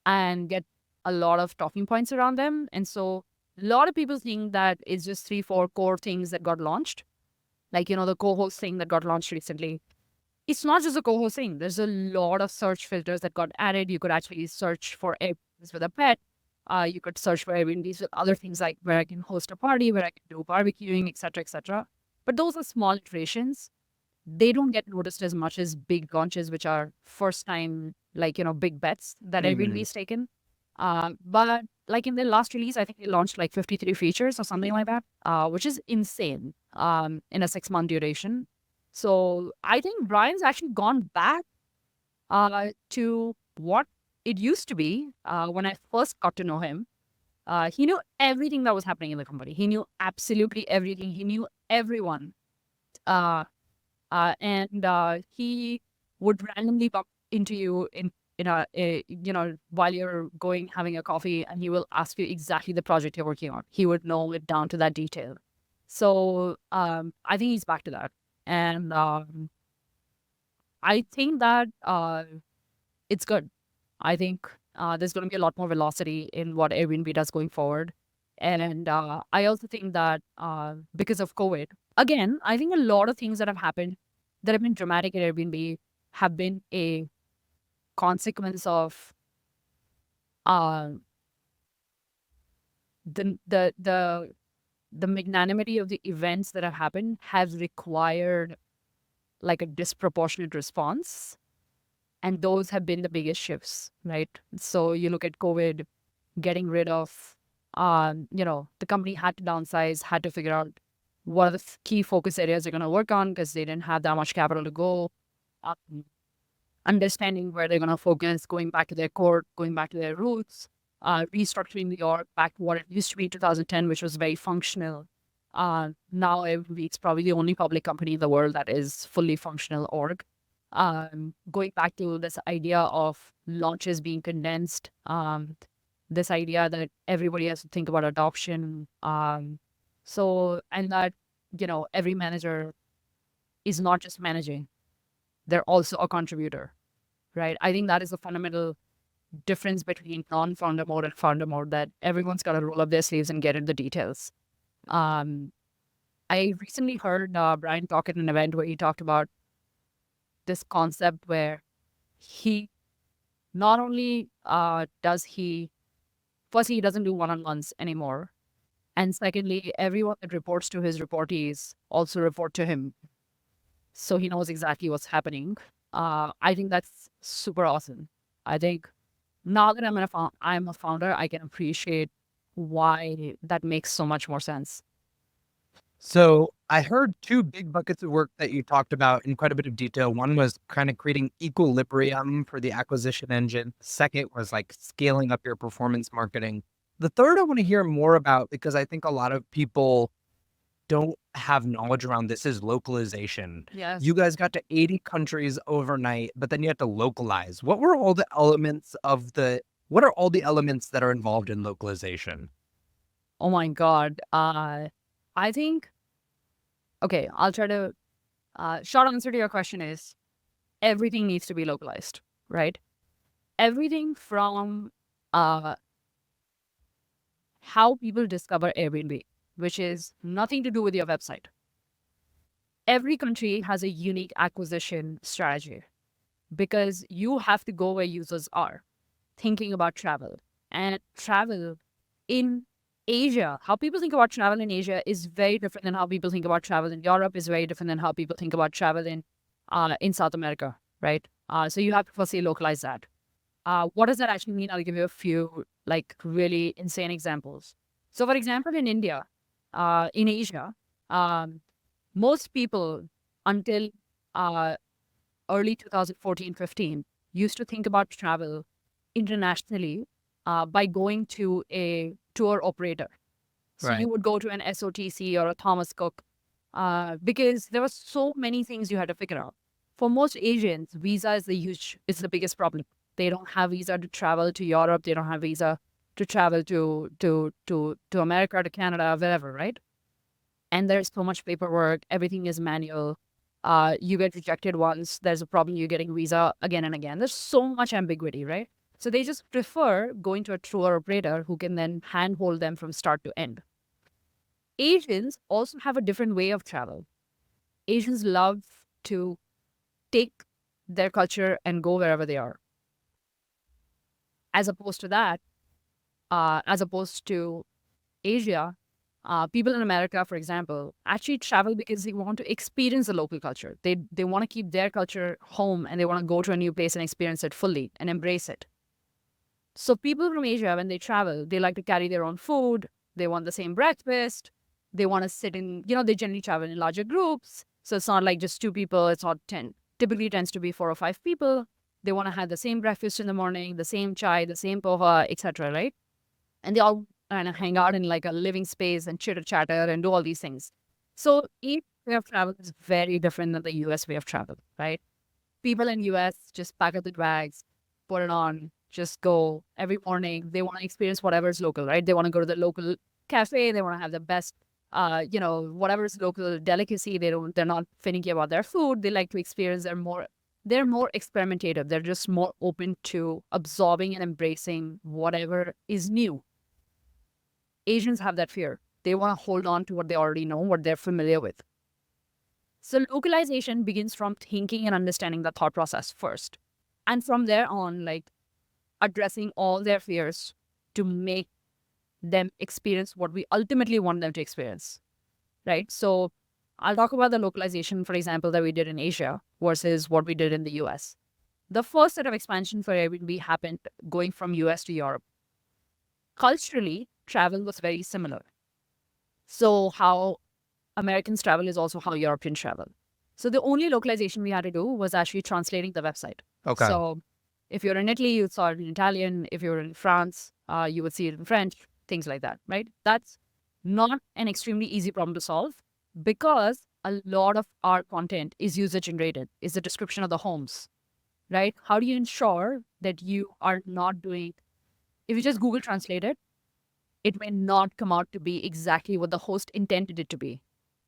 and get a lot of talking points around them. And so a lot of people think that it's just 3, 4 core things that got launched. Like, the co-host thing that got launched recently. It's not just a co-host thing. There's a lot of search filters that got added. You could actually search for Airbnbs with a pet. You could search for Airbnbs with other things like where I can host a party, where I can do barbecuing, etc., etc. But those are small iterations. They don't get noticed as much as big launches, which are first time, like, big bets that Airbnb's taken. But like in their last release, I think they launched like 53 features or something like that, which is insane in a 6-month duration. So I think Brian's actually gone back to what it used to be when I first got to know him. He knew everything that was happening in the company. He knew absolutely everything. He knew everyone. And he would randomly bump into you while you're going having a coffee, and he will ask you exactly the project you're working on. He would know it down to that detail. So I think he's back to that. And I think that it's good. I think there's going to be a lot more velocity in what Airbnb does going forward. And I also think that because of COVID, again, I think a lot of things that have happened that have been dramatic at Airbnb have been a consequence of the magnanimity of the events that have happened has required like a disproportionate response. And those have been the biggest shifts, right? So you look at COVID, getting rid of, the company had to downsize, had to figure out what are the key focus areas they're going to work on because they didn't have that much capital to go. Understanding where they're going to focus, going back to their core, going back to their roots, restructuring the org back to what it used to be in 2010, which was very functional. Now it's probably the only public company in the world that is fully functional org. Going back to this idea of launches being condensed, this idea that everybody has to think about adoption. And that, every manager is not just managing, they're also a contributor, right? I think that is the fundamental difference between non-founder mode and founder mode, that everyone's got to roll up their sleeves and get into the details. I recently heard Brian talk at an event where he talked about this concept where he not only firstly, he doesn't do one-on-ones anymore. And secondly, everyone that reports to his reportees also report to him. So he knows exactly what's happening. I think that's super awesome. I think now that I'm a founder, I can appreciate why that makes so much more sense. So I heard 2 big buckets of work that you talked about in quite a bit of detail. One was kind of creating equilibrium for the acquisition engine. Second was like scaling up your performance marketing. The third I want to hear more about, because I think a lot of people don't have knowledge around this, is localization. Yes. You guys got to 80 countries overnight, but then you had to localize. What are all the elements that are involved in localization? Oh my God. I think, okay, I'll try to, short answer to your question is everything needs to be localized, right? Everything from how people discover Airbnb, which is nothing to do with your website. Every country has a unique acquisition strategy because you have to go where users are thinking about travel. And travel in Asia, how people think about travel in Asia is very different than how people think about travel in Europe, is very different than how people think about travel in South America, right? So you have to firstly localize that. What does that actually mean? I'll give you a few like really insane examples. So, for example, in India, in Asia, um, most people until uh, early 2014-15 used to think about travel internationally by going to a tour operator. So Right. you would go to an SOTC or a Thomas Cook because there were so many things you had to figure out. For most Asians, visa is the biggest problem. They don't have visa to travel to Europe. They don't have visa to travel to America, to Canada, wherever, right? And there's so much paperwork. Everything is manual. You get rejected once. There's a problem. You're getting visa again and again. There's so much ambiguity, right? So they just prefer going to a tour operator who can then handhold them from start to end. Asians also have a different way of travel. Asians love to take their culture and go wherever they are. As opposed to that, as opposed to Asia, people in America, for example, actually travel because they want to experience the local culture. They want to keep their culture home and they want to go to a new place and experience it fully and embrace it. So people from Asia, when they travel, they like to carry their own food. They want the same breakfast. They want to sit in, they generally travel in larger groups. So it's not like just two people. It's not 10. Typically tends to be 4 or 5 people. They want to have the same breakfast in the morning, the same chai, the same poha, etc. Right? And they all kind of hang out in like a living space and chitter chatter and do all these things. So each way of travel is very different than the US way of travel, right? People in US just pack up the bags, put it on, just go every morning. They want to experience whatever's local, right? They want to go to the local cafe. They want to have the best, whatever's local delicacy. They're not finicky about their food. They like to experience. They're more experimentative. They're just more open to absorbing and embracing whatever is new. Asians have that fear. They want to hold on to what they already know, what they're familiar with. So localization begins from thinking and understanding the thought process first. And from there on, like addressing all their fears to make them experience what we ultimately want them to experience. Right? So I'll talk about the localization, for example, that we did in Asia versus what we did in the US. The first set of expansion for Airbnb happened going from US to Europe. Culturally, travel was very similar. So how Americans travel is also how Europeans travel. So the only localization we had to do was actually translating the website. Okay. So if you're in Italy, you saw it in Italian. If you're in France, you would see it in French, things like that, right? That's not an extremely easy problem to solve because a lot of our content is user generated, is the description of the homes, right? How do you ensure that you are not doing, if you just Google Translate it, it may not come out to be exactly what the host intended it to be,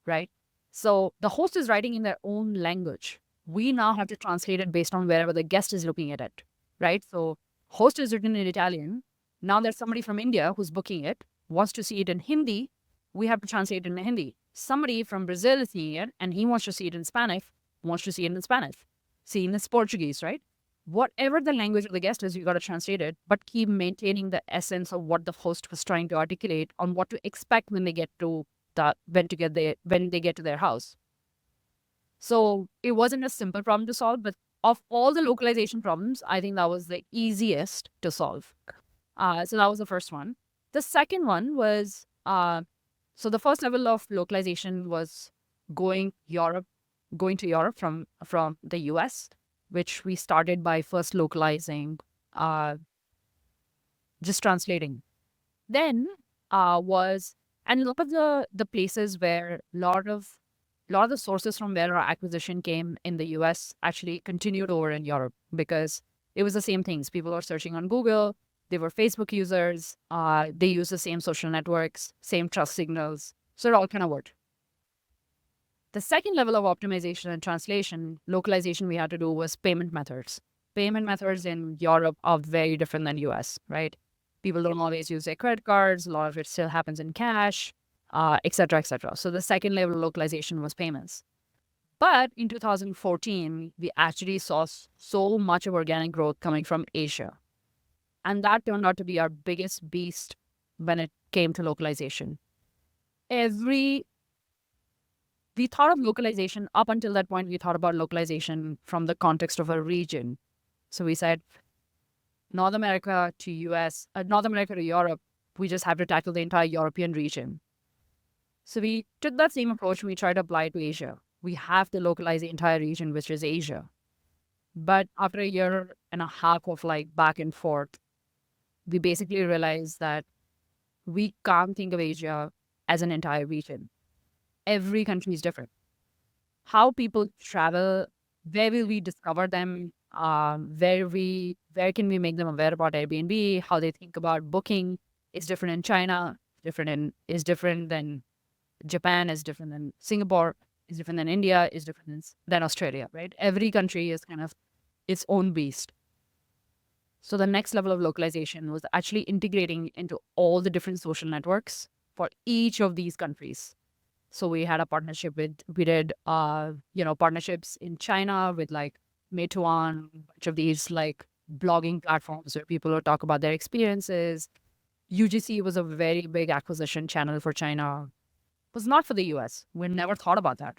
right? So the host is writing in their own language. We now have to translate it based on wherever the guest is looking at it, right? So host is written in Italian. Now there's somebody from India who's booking it, wants to see it in Hindi. We have to translate it in Hindi. Somebody from Brazil is seeing it and he wants to see it in Spanish, wants to see it in Spanish, seeing this Portuguese, right? Whatever the language of the guest is, you got to translate it, but keep maintaining the essence of what the host was trying to articulate on what to expect when they get to when they get to their house. So it wasn't a simple problem to solve, but of all the localization problems, I think that was the easiest to solve. So that was the first one. The second one was so the first level of localization was going to Europe from the US, which we started by first localizing, just translating. Then and a lot of the places where a lot of the sources from where our acquisition came in the US actually continued over in Europe because it was the same things. People were searching on Google. They were Facebook users. They use the same social networks, same trust signals. So it all kind of worked. The second level of optimization and translation, localization we had to do was payment methods. Payment methods in Europe are very different than US, right? People don't always use their credit cards. A lot of it still happens in cash, et cetera, et cetera. So the second level of localization was payments. But in 2014, we actually saw so much of organic growth coming from Asia. And that turned out to be our biggest beast when it came to localization. We thought of localization up until that point. We thought about localization from the context of a region. So we said, North America to US, North America to Europe, we just have to tackle the entire European region. So we took that same approach and we tried to apply it to Asia. We have to localize the entire region, which is Asia. But after a year and a half of like back and forth, we basically realized that we can't think of Asia as an entire region. Every country is different. How people travel, where will we discover them? Where can we make them aware about Airbnb? How they think about booking is different in China, is different than Japan, is different than Singapore, is different than India, is different than Australia, right? Every country is kind of its own beast. So the next level of localization was actually integrating into all the different social networks for each of these countries. So we had a partnership we did, partnerships in China with like Meituan, a bunch of these like blogging platforms where people would talk about their experiences. UGC was a very big acquisition channel for China. It was not for the US. We never thought about that.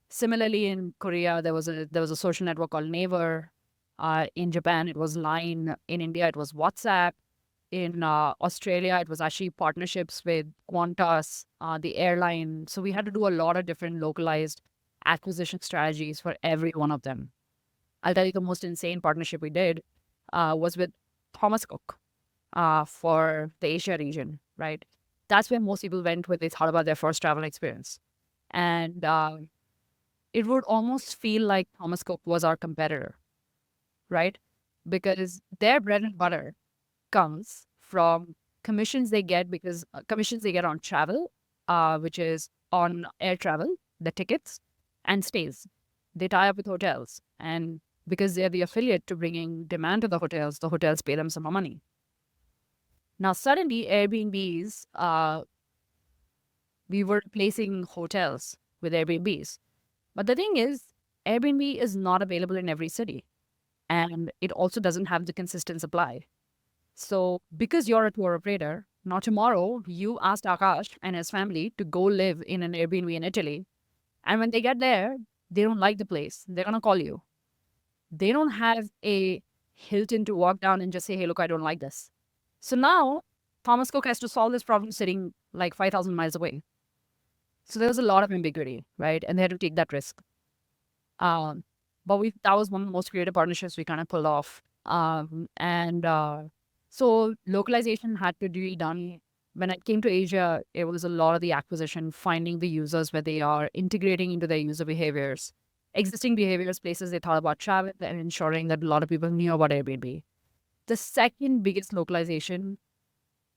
Similarly, in Korea, there was a social network called Naver. In Japan, it was Line. In India, it was WhatsApp. In Australia, it was actually partnerships with Qantas, the airline. So we had to do a lot of different localized acquisition strategies for every one of them. I'll tell you the most insane partnership we did was with Thomas Cook for the Asia region, right? That's where most people went when they thought about their first travel experience. And it would almost feel like Thomas Cook was our competitor, right? Because their bread and butter comes from commissions they get on travel, which is on air travel, the tickets, and stays. They tie up with hotels. And because they're the affiliate to bringing demand to the hotels pay them some more money. Now, suddenly, Airbnbs, we were replacing hotels with Airbnbs. But the thing is, Airbnb is not available in every city. And it also doesn't have the consistent supply. So because you're a tour operator, now tomorrow you asked Aakash and his family to go live in an Airbnb in Italy. And when they get there, they don't like the place. They're going to call you. They don't have a Hilton to walk down and just say, hey, look, I don't like this. So now Thomas Cook has to solve this problem sitting like 5,000 miles away. So there was a lot of ambiguity, right? And they had to take that risk. But that was one of the most creative partnerships we kind of pulled off. So localization had to be done. When it came to Asia, it was a lot of the acquisition, finding the users where they are, integrating into their user behaviors, existing behaviors, places they thought about travel, and ensuring that a lot of people knew about Airbnb. The second biggest localization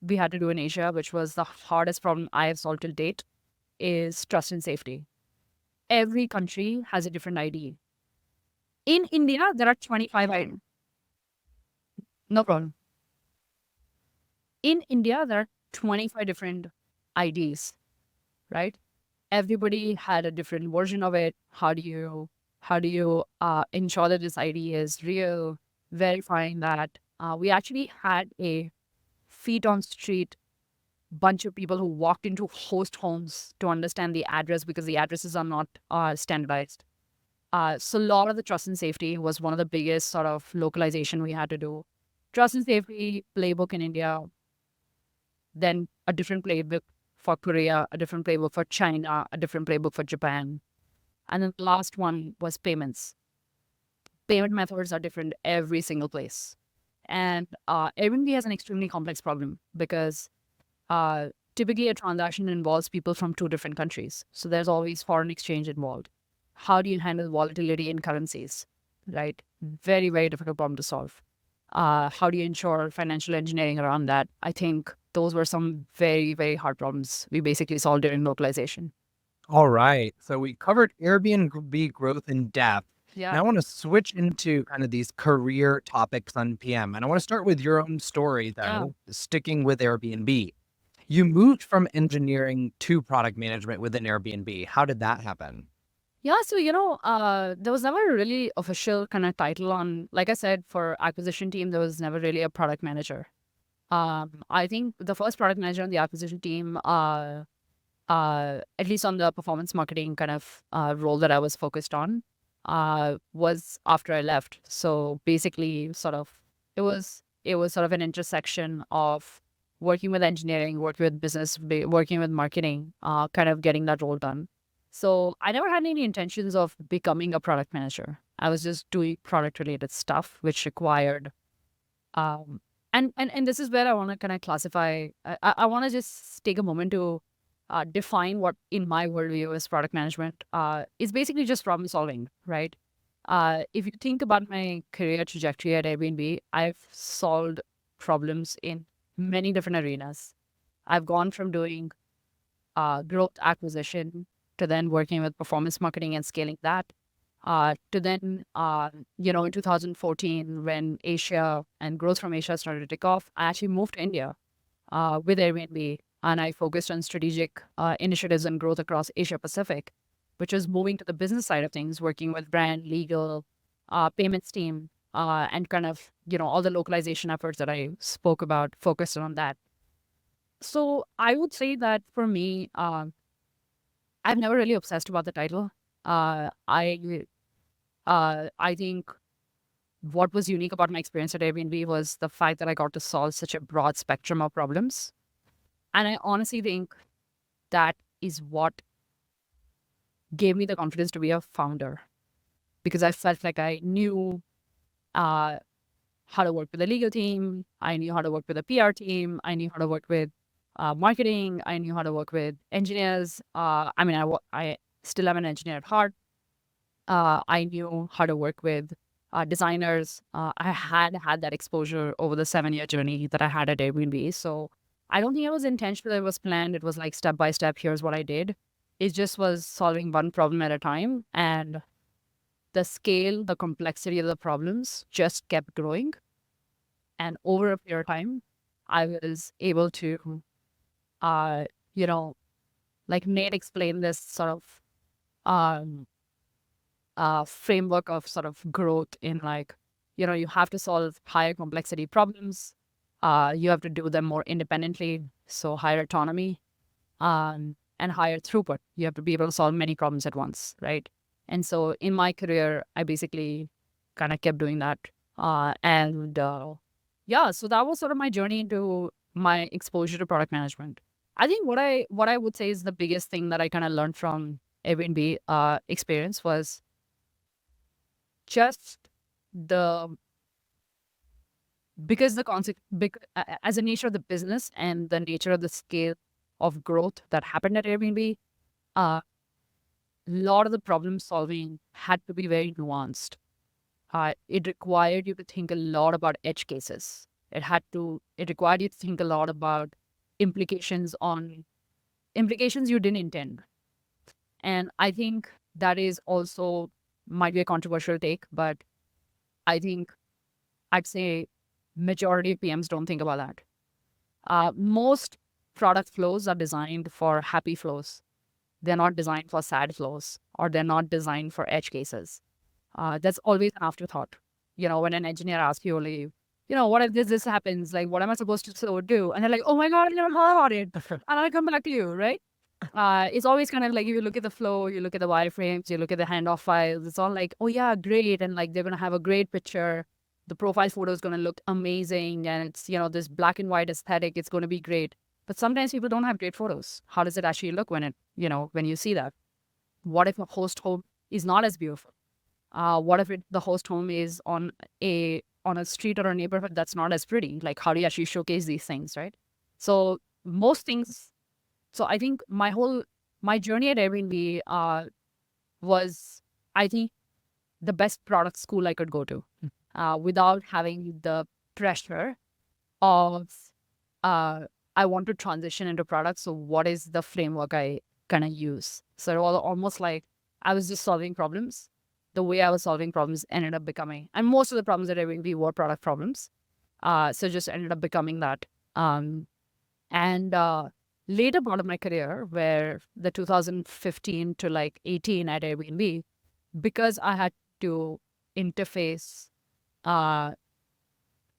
we had to do in Asia, which was the hardest problem I have solved till date, is trust and safety. Every country has a different ID. In India, there are 25 IDs. No problem. In India, there are 25 different IDs, right? Everybody had a different version of it. How do you ensure that this ID is real? Verifying that. We actually had a feet on street bunch of people who walked into host homes to understand the address because the addresses are not standardized. So a lot of the trust and safety was one of the biggest sort of localization we had to do. Trust and safety playbook in India, then a different playbook for Korea, a different playbook for China, a different playbook for Japan. And then the last one was payments. Payment methods are different every single place. And Airbnb has an extremely complex problem because typically a transaction involves people from two different countries. So there's always foreign exchange involved. How do you handle volatility in currencies, right? Very, very difficult problem to solve. How do you ensure financial engineering around that? I think those were some very, very hard problems we basically solved during localization. All right. So we covered Airbnb growth in depth. Yeah. Now I want to switch into kind of these career topics on PM. And I want to start with your own story, though, sticking with Airbnb. You moved from engineering to product management within Airbnb. How did that happen? Yeah, so, there was never a really official kind of title on, like I said, for acquisition team, there was never really a product manager. I think the first product manager on the acquisition team, at least on the performance marketing kind of role that I was focused on, was after I left. So basically, sort of it was sort of an intersection of working with engineering, working with business, working with marketing, kind of getting that role done. So I never had any intentions of becoming a product manager. I was just doing product related stuff, which required um, and this is where I want to kind of classify. I want to just take a moment to define what, in my worldview, is product management. It's basically just problem solving, right? If you think about my career trajectory at Airbnb, I've solved problems in many different arenas. I've gone from doing growth acquisition to then working with performance marketing and scaling that to then, in 2014, when Asia and growth from Asia started to take off, I actually moved to India with Airbnb, and I focused on strategic initiatives and growth across Asia Pacific, which was moving to the business side of things, working with brand, legal, payments team, and kind of, all the localization efforts that I spoke about focused on that. So I would say that for me, I've never really obsessed about the title. I think what was unique about my experience at Airbnb was the fact that I got to solve such a broad spectrum of problems. And I honestly think that is what gave me the confidence to be a founder, because I felt like I knew uh, how to work with a legal team. I knew how to work with a PR team. I knew how to work with marketing. I knew how to work with engineers. I still am an engineer at heart. I knew how to work with designers. I had that exposure over the 7-year journey that I had at Airbnb. So I don't think it was intentional. It was planned. It was like step by step. Here's what I did. It just was solving one problem at a time. And the scale, the complexity of the problems just kept growing. And over a period of time, I was able to, uh, you know, like Nate explained, this sort of um, framework of sort of growth in, like, you have to solve higher complexity problems. You have to do them more independently, so higher autonomy, and higher throughput. You have to be able to solve many problems at once, right? And so in my career, I basically kind of kept doing that. And yeah, so that was sort of my journey into my exposure to product management. I think what I would say is the biggest thing that I kind of learned from Airbnb experience was just the because the concept as a nature of the business and the nature of the scale of growth that happened at Airbnb, a lot of the problem solving had to be very nuanced. It required you to think a lot about edge cases. It required you to think a lot about implications you didn't intend. And I think that is also might be a controversial take, but I think I'd say majority of PMs don't think about that. Most product flows are designed for happy flows. They're not designed for sad flows, or they're not designed for edge cases. That's always an afterthought. When an engineer asks you, like, what if this happens? Like, what am I supposed to do? And they're like, oh my God, I never thought about it. And I'll come back to you, right? It's always kind of like, if you look at the flow, you look at the wireframes, you look at the handoff files, it's all like, oh yeah, great. And like, they're going to have a great picture. The profile photo is going to look amazing. And it's, this black and white aesthetic. It's going to be great. But sometimes people don't have great photos. How does it actually look when when you see that? What if a host home is not as beautiful? What if the host home is on a street or a neighborhood that's not as pretty? Like, how do you actually showcase these things, right? So most things. So I think my journey at Airbnb was, I think, the best product school I could go to, without having the pressure of I want to transition into product. So what is the framework I kind of use? So it was almost like I was just solving problems. The way I was solving problems ended up becoming, and most of the problems at Airbnb were product problems. So just ended up becoming that. And later part of my career, where the 2015 to like 18 at Airbnb, because I had to interface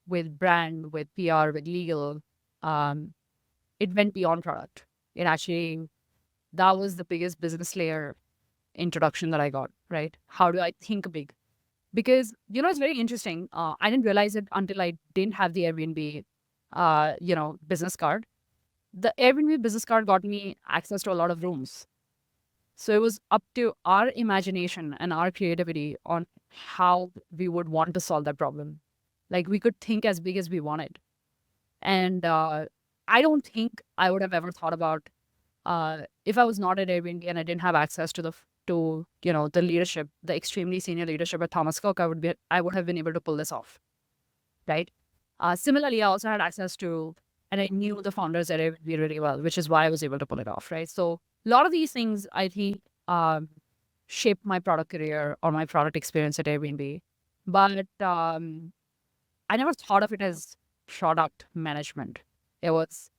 with brand, with PR, with legal, it went beyond product. That was the biggest business layer introduction that I got, right? How do I think big? Because, it's very interesting. I didn't realize it until I didn't have the Airbnb, business card. The Airbnb business card got me access to a lot of rooms. So it was up to our imagination and our creativity on how we would want to solve that problem. Like we could think as big as we wanted. And I don't think I would have ever thought about if I was not at Airbnb and I didn't have access to the leadership, the extremely senior leadership at Thomas Cook, I would have been able to pull this off, right? Similarly, I also had access to, and I knew the founders at Airbnb really well, which is why I was able to pull it off, right? So a lot of these things I think shaped my product career or my product experience at Airbnb, but I never thought of it as product management. It was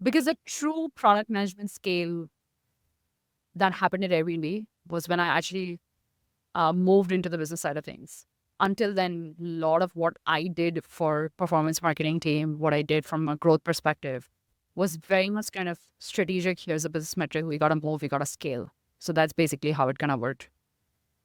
because the true product management scale that happened at Airbnb was when I actually moved into the business side of things. Until then, a lot of what I did for performance marketing team, what I did from a growth perspective, was very much kind of strategic. Here's a business metric. We got to move. We got to scale. So that's basically how it kind of worked.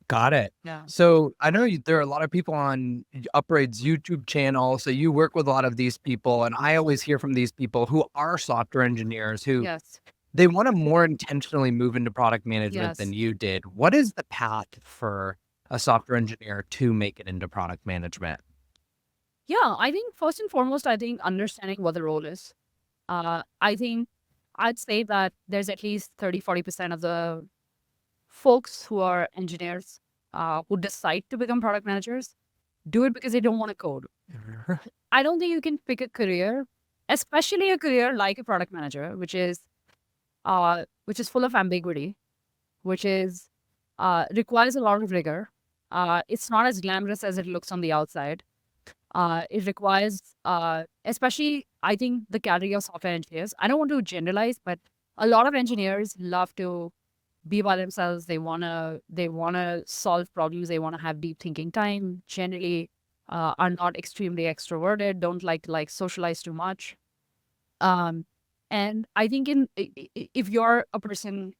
Got it. Yeah. So I know there are a lot of people on Upraid's YouTube channel. So you work with a lot of these people. And I always hear from these people who are software engineers who Yes. they want to more intentionally move into product management Yes. than you did. What is the path for a software engineer to make it into product management? Yeah. I think first and foremost, I think understanding what the role is. I think I'd say that there's at least 30-40% of the folks who are engineers who decide to become product managers do it because they don't want to code. I don't think you can pick a career, especially a career like a product manager, which is full of ambiguity, which is requires a lot of rigor. It's not as glamorous as it looks on the outside. It requires, especially, I think, the category of software engineers. I don't want to generalize, but a lot of engineers love to be by themselves. They wanna solve problems. They wanna have deep thinking time. Generally, are not extremely extroverted. Don't like to socialize too much. And I think if you're a person,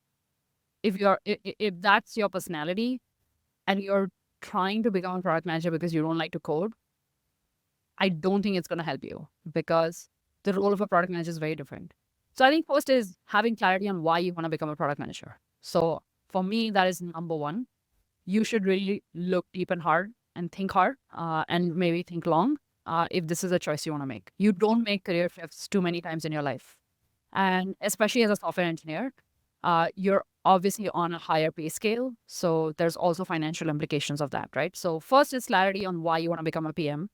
if that's your personality, and you're trying to become a product manager because you don't like to code, I don't think it's going to help you because the role of a product manager is very different. So I think first is having clarity on why you want to become a product manager. So for me, that is number one. You should really look deep and hard and think hard and maybe think long if this is a choice you want to make. You don't make career shifts too many times in your life. And especially as a software engineer, you're obviously on a higher pay scale. So there's also financial implications of that, right? So first is clarity on why you want to become a PM.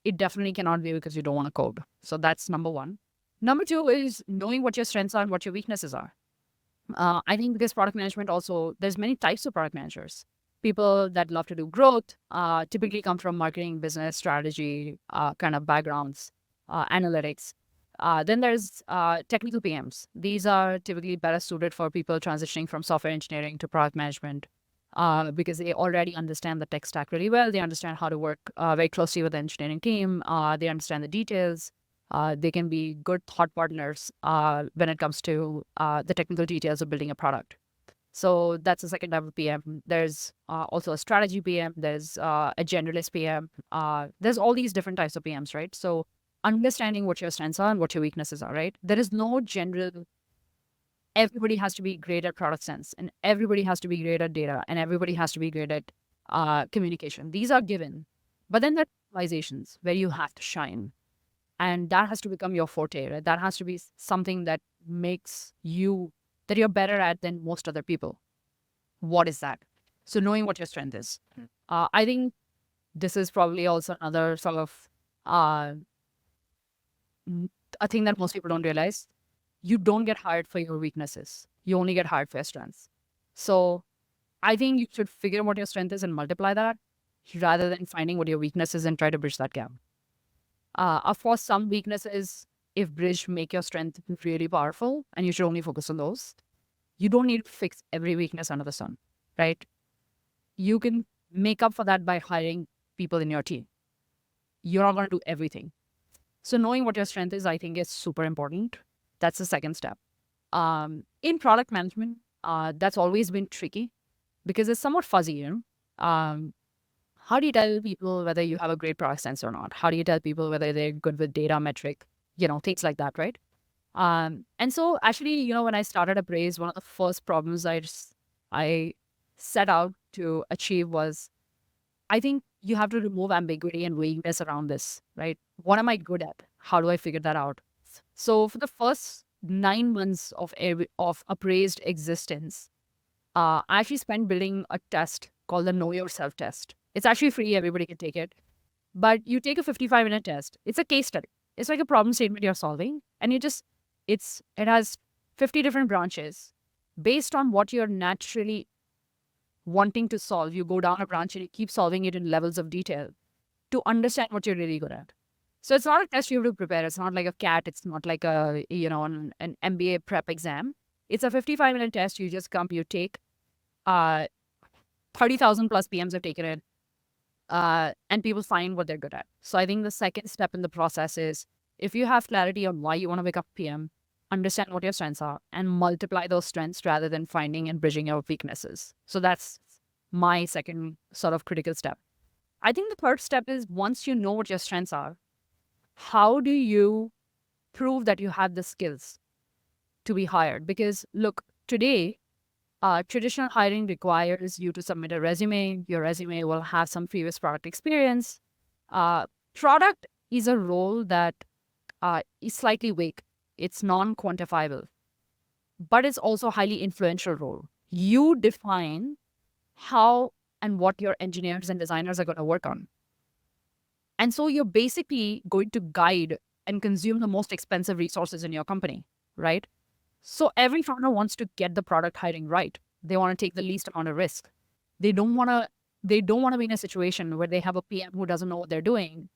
It definitely cannot be because you don't want to code. So that's number one. Number two is knowing what your strengths are and what your weaknesses are. I think because product management also, there's many types of product managers. People that love to do growth typically come from marketing, business, strategy kind of backgrounds, analytics. Then there's technical PMs. These are typically better suited for people transitioning from software engineering to product management because they already understand the tech stack really well. They understand how to work very closely with the engineering team. They understand the details. They can be good thought partners when it comes to the technical details of building a product. So that's the second type of PM. There's also a strategy PM. There's a generalist PM. There's all these different types of PMs, right? So understanding what your strengths are and what your weaknesses are, right? There is no general, everybody has to be great at product sense and everybody has to be great at data and everybody has to be great at communication. These are given. But then there are specializations where you have to shine. And that has to become your forte, right? That has to be something that makes you, that you're better at than most other people. What is that? So knowing what your strength is. I think this is probably also another sort of a thing that most people don't realize. You don't get hired for your weaknesses. You only get hired for your strengths. So I think you should figure out what your strength is and multiply that rather than finding what your weakness is and try to bridge that gap. Of course, some weaknesses, if bridged, make your strength really powerful and you should only focus on those. You don't need to fix every weakness under the sun, right? You can make up for that by hiring people in your team. You're not going to do everything. So knowing what your strength is, I think, is super important. That's the second step. In product management, that's always been tricky because it's somewhat fuzzy, how do you tell people whether you have a great product sense or not? How do you tell people whether they're good with data metric, things like that, right? And so actually, when I started Appraise, one of the first problems I set out to achieve was, I think you have to remove ambiguity and vagueness around this, right? What am I good at? How do I figure that out? So for the first 9 months of Appraised existence, I actually spent building a test called the Know Yourself test. It's actually free; everybody can take it. But you take a 55-minute test. It's a case study. It's like a problem statement you're solving, and it has 50 different branches based on what you're naturally wanting to solve. You go down a branch and you keep solving it in levels of detail to understand what you're really good at. So it's not a test you have to prepare. It's not like a CAT. It's not like an MBA prep exam. It's a 55-minute test. You just come, you take 30,000 plus PMs have taken it, and people find what they're good at. So I think the second step in the process is, if you have clarity on why you want to become PM, understand what your strengths are and multiply those strengths rather than finding and bridging your weaknesses. So that's my second sort of critical step. I think the third step is, once you know what your strengths are, how do you prove that you have the skills to be hired? Because look, today, traditional hiring requires you to submit a resume. Your resume will have some previous product experience. Product is a role that is slightly vague. It's non-quantifiable, but it's also a highly influential role. You define how and what your engineers and designers are going to work on. And so you're basically going to guide and consume the most expensive resources in your company, right? So every founder wants to get the product hiring right. They want to take the least amount of risk. They don't want to be in a situation where they have a PM who doesn't know what they're doing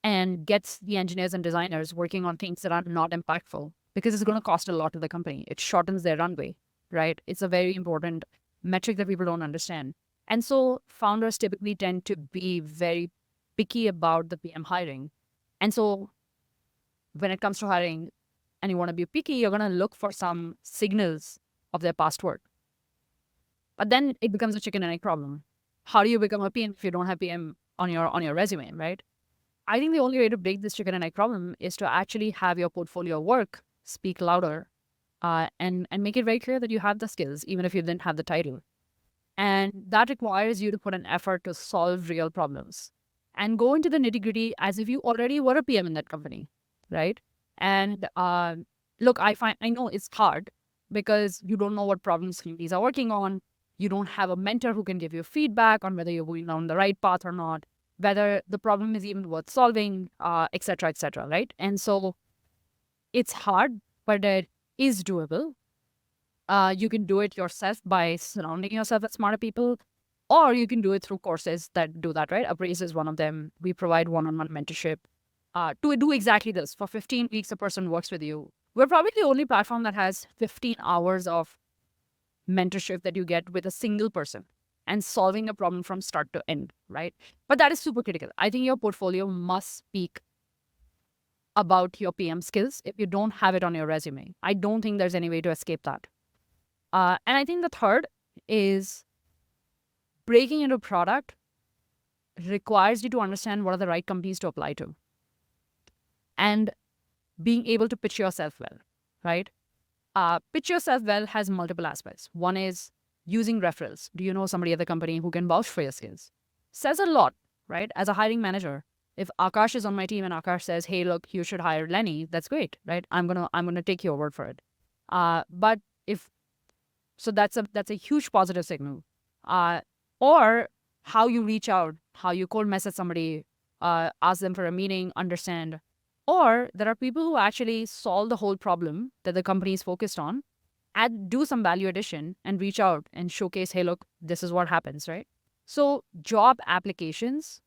and gets the engineers and designers working on things that are not impactful, because it's going to cost a lot to the company. It shortens their runway, right? It's a very important metric that people don't understand. And so founders typically tend to be very picky about the PM hiring. And so when it comes to hiring and you want to be picky, you're going to look for some signals of their past work. But then it becomes a chicken and egg problem. How do you become a PM if you don't have PM on your resume, right? I think the only way to break this chicken and egg problem is to actually have your portfolio work speak louder, and make it very clear that you have the skills, even if you didn't have the title. And that requires you to put an effort to solve real problems and go into the nitty gritty as if you already were a PM in that company, right? And look, I know it's hard because you don't know what problems communities are working on. You don't have a mentor who can give you feedback on whether you're going down the right path or not, whether the problem is even worth solving, et cetera, right? And so it's hard, but it is doable. You can do it yourself by surrounding yourself with smarter people, or you can do it through courses that do that, right? Appraise is one of them. We provide one-on-one mentorship to do exactly this. For 15 weeks, a person works with you. We're probably the only platform that has 15 hours of mentorship that you get with a single person and solving a problem from start to end, right? But that is super critical. I think your portfolio must speak about your PM skills if you don't have it on your resume. I don't think there's any way to escape that. And I think the third is, breaking into product requires you to understand what are the right companies to apply to and being able to pitch yourself well, right? Pitch yourself well has multiple aspects. One is using referrals. Do you know somebody at the company who can vouch for your skills? Says a lot, right? As a hiring manager, if Aakash is on my team and Aakash says, "Hey, look, you should hire Lenny," that's great, right? I'm gonna take your word for it. So that's a huge positive signal. Or how you reach out, how you cold message somebody, ask them for a meeting, understand. Or there are people who actually solve the whole problem that the company is focused on, and do some value addition and reach out and showcase, "Hey, look, this is what happens," right? So job applications,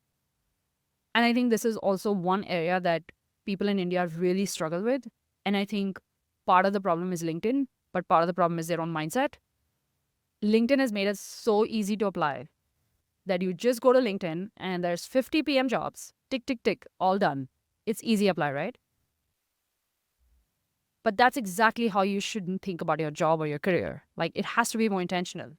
and I think this is also one area that people in India really struggle with. And I think part of the problem is LinkedIn, but part of the problem is their own mindset. LinkedIn has made it so easy to apply that you just go to LinkedIn and there's 50 PM jobs, tick, tick, tick, all done. It's easy apply, right? But that's exactly how you shouldn't think about your job or your career. Like, it has to be more intentional.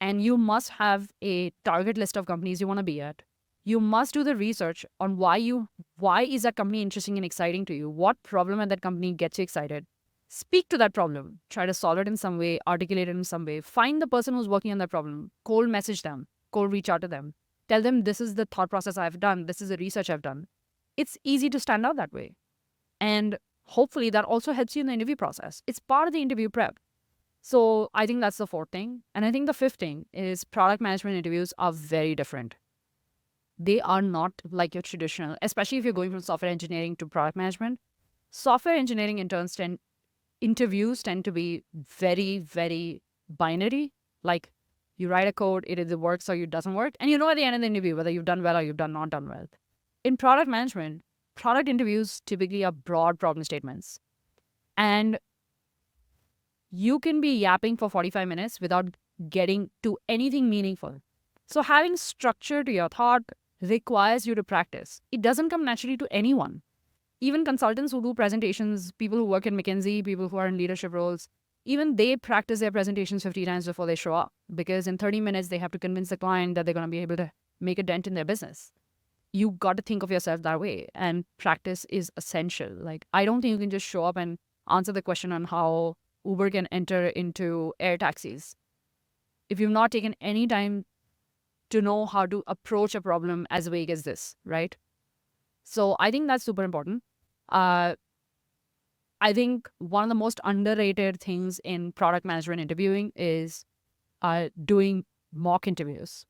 And you must have a target list of companies you want to be at. You must do the research on why is that company interesting and exciting to you? What problem at that company gets you excited? Speak to that problem. Try to solve it in some way, articulate it in some way. Find the person who's working on that problem. Cold message them. Cold reach out to them. Tell them this is the thought process I've done. This is the research I've done. It's easy to stand out that way. And hopefully that also helps you in the interview process. It's part of the interview prep. So I think that's the fourth thing. And I think the fifth thing is product management interviews are very different. They are not like your traditional, especially if you're going from software engineering to product management. Software engineering interviews tend to be very, very binary. Like you write a code, it either works or it doesn't work. And you know at the end of the interview whether you've done well or you've not done well. In product management, product interviews typically are broad problem statements. And you can be yapping for 45 minutes without getting to anything meaningful. So having structure to your thought requires you to practice. It doesn't come naturally to anyone. Even consultants who do presentations, people who work in McKinsey, people who are in leadership roles, even they practice their presentations 50 times before they show up, because in 30 minutes, they have to convince the client that they're going to be able to make a dent in their business. You got to think of yourself that way, and practice is essential. Like, I don't think you can just show up and answer the question on how Uber can enter into air taxis if you've not taken any time to know how to approach a problem as vague as this, right? So I think that's super important. I think one of the most underrated things in product management interviewing is doing mock interviews.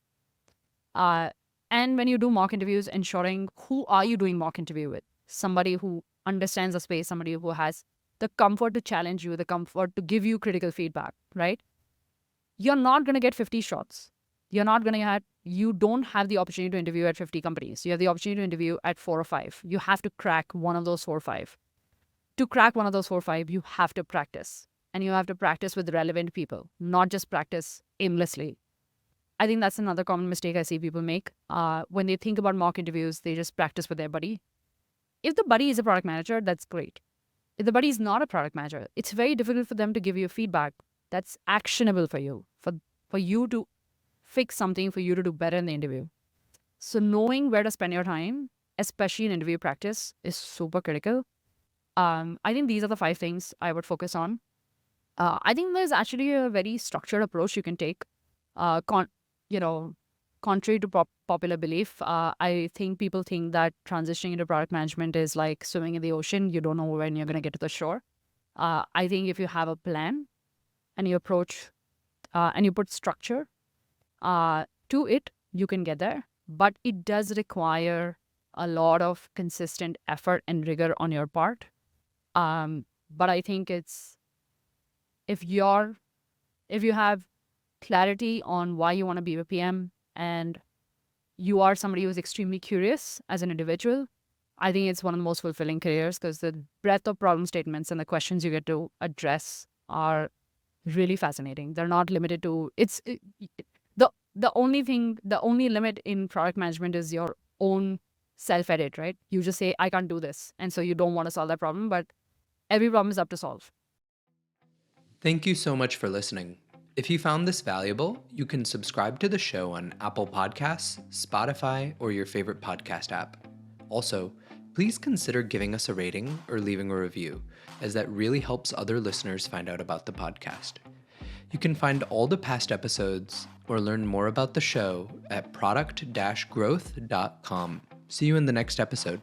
And when you do mock interviews, ensuring who are you doing mock interview with? Somebody who understands the space, somebody who has the comfort to challenge you, the comfort to give you critical feedback, right? You're not going to get 50 shots. You don't have the opportunity to interview at 50 companies. You have the opportunity to interview at 4 or 5. You have to crack one of those 4 or 5. To crack one of those 4 or 5, you have to practice. And you have to practice with relevant people, not just practice aimlessly. I think that's another common mistake I see people make. When they think about mock interviews, they just practice with their buddy. If the buddy is a product manager, that's great. If the buddy is not a product manager, it's very difficult for them to give you feedback that's actionable for you, for you to fix something, for you to do better in the interview. So knowing where to spend your time, especially in interview practice, is super critical. I think these are the 5 things I would focus on. I think there's actually a very structured approach you can take. Contrary to popular belief, I think people think that transitioning into product management is like swimming in the ocean. You don't know when you're going to get to the shore. I think if you have a plan and you approach and you put structure to it, you can get there. But it does require a lot of consistent effort and rigor on your part. But I think if you have clarity on why you want to be a PM and you are somebody who's extremely curious as an individual, I think it's one of the most fulfilling careers, because the breadth of problem statements and the questions you get to address are really fascinating. They're not limited to the only limit in product management is your own self-edit, right? You just say, I can't do this. And so you don't want to solve that problem, but every problem is up to solve. Thank you so much for listening. If you found this valuable, you can subscribe to the show on Apple Podcasts, Spotify, or your favorite podcast app. Also, please consider giving us a rating or leaving a review, as that really helps other listeners find out about the podcast. You can find all the past episodes or learn more about the show at product-growth.com. See you in the next episode.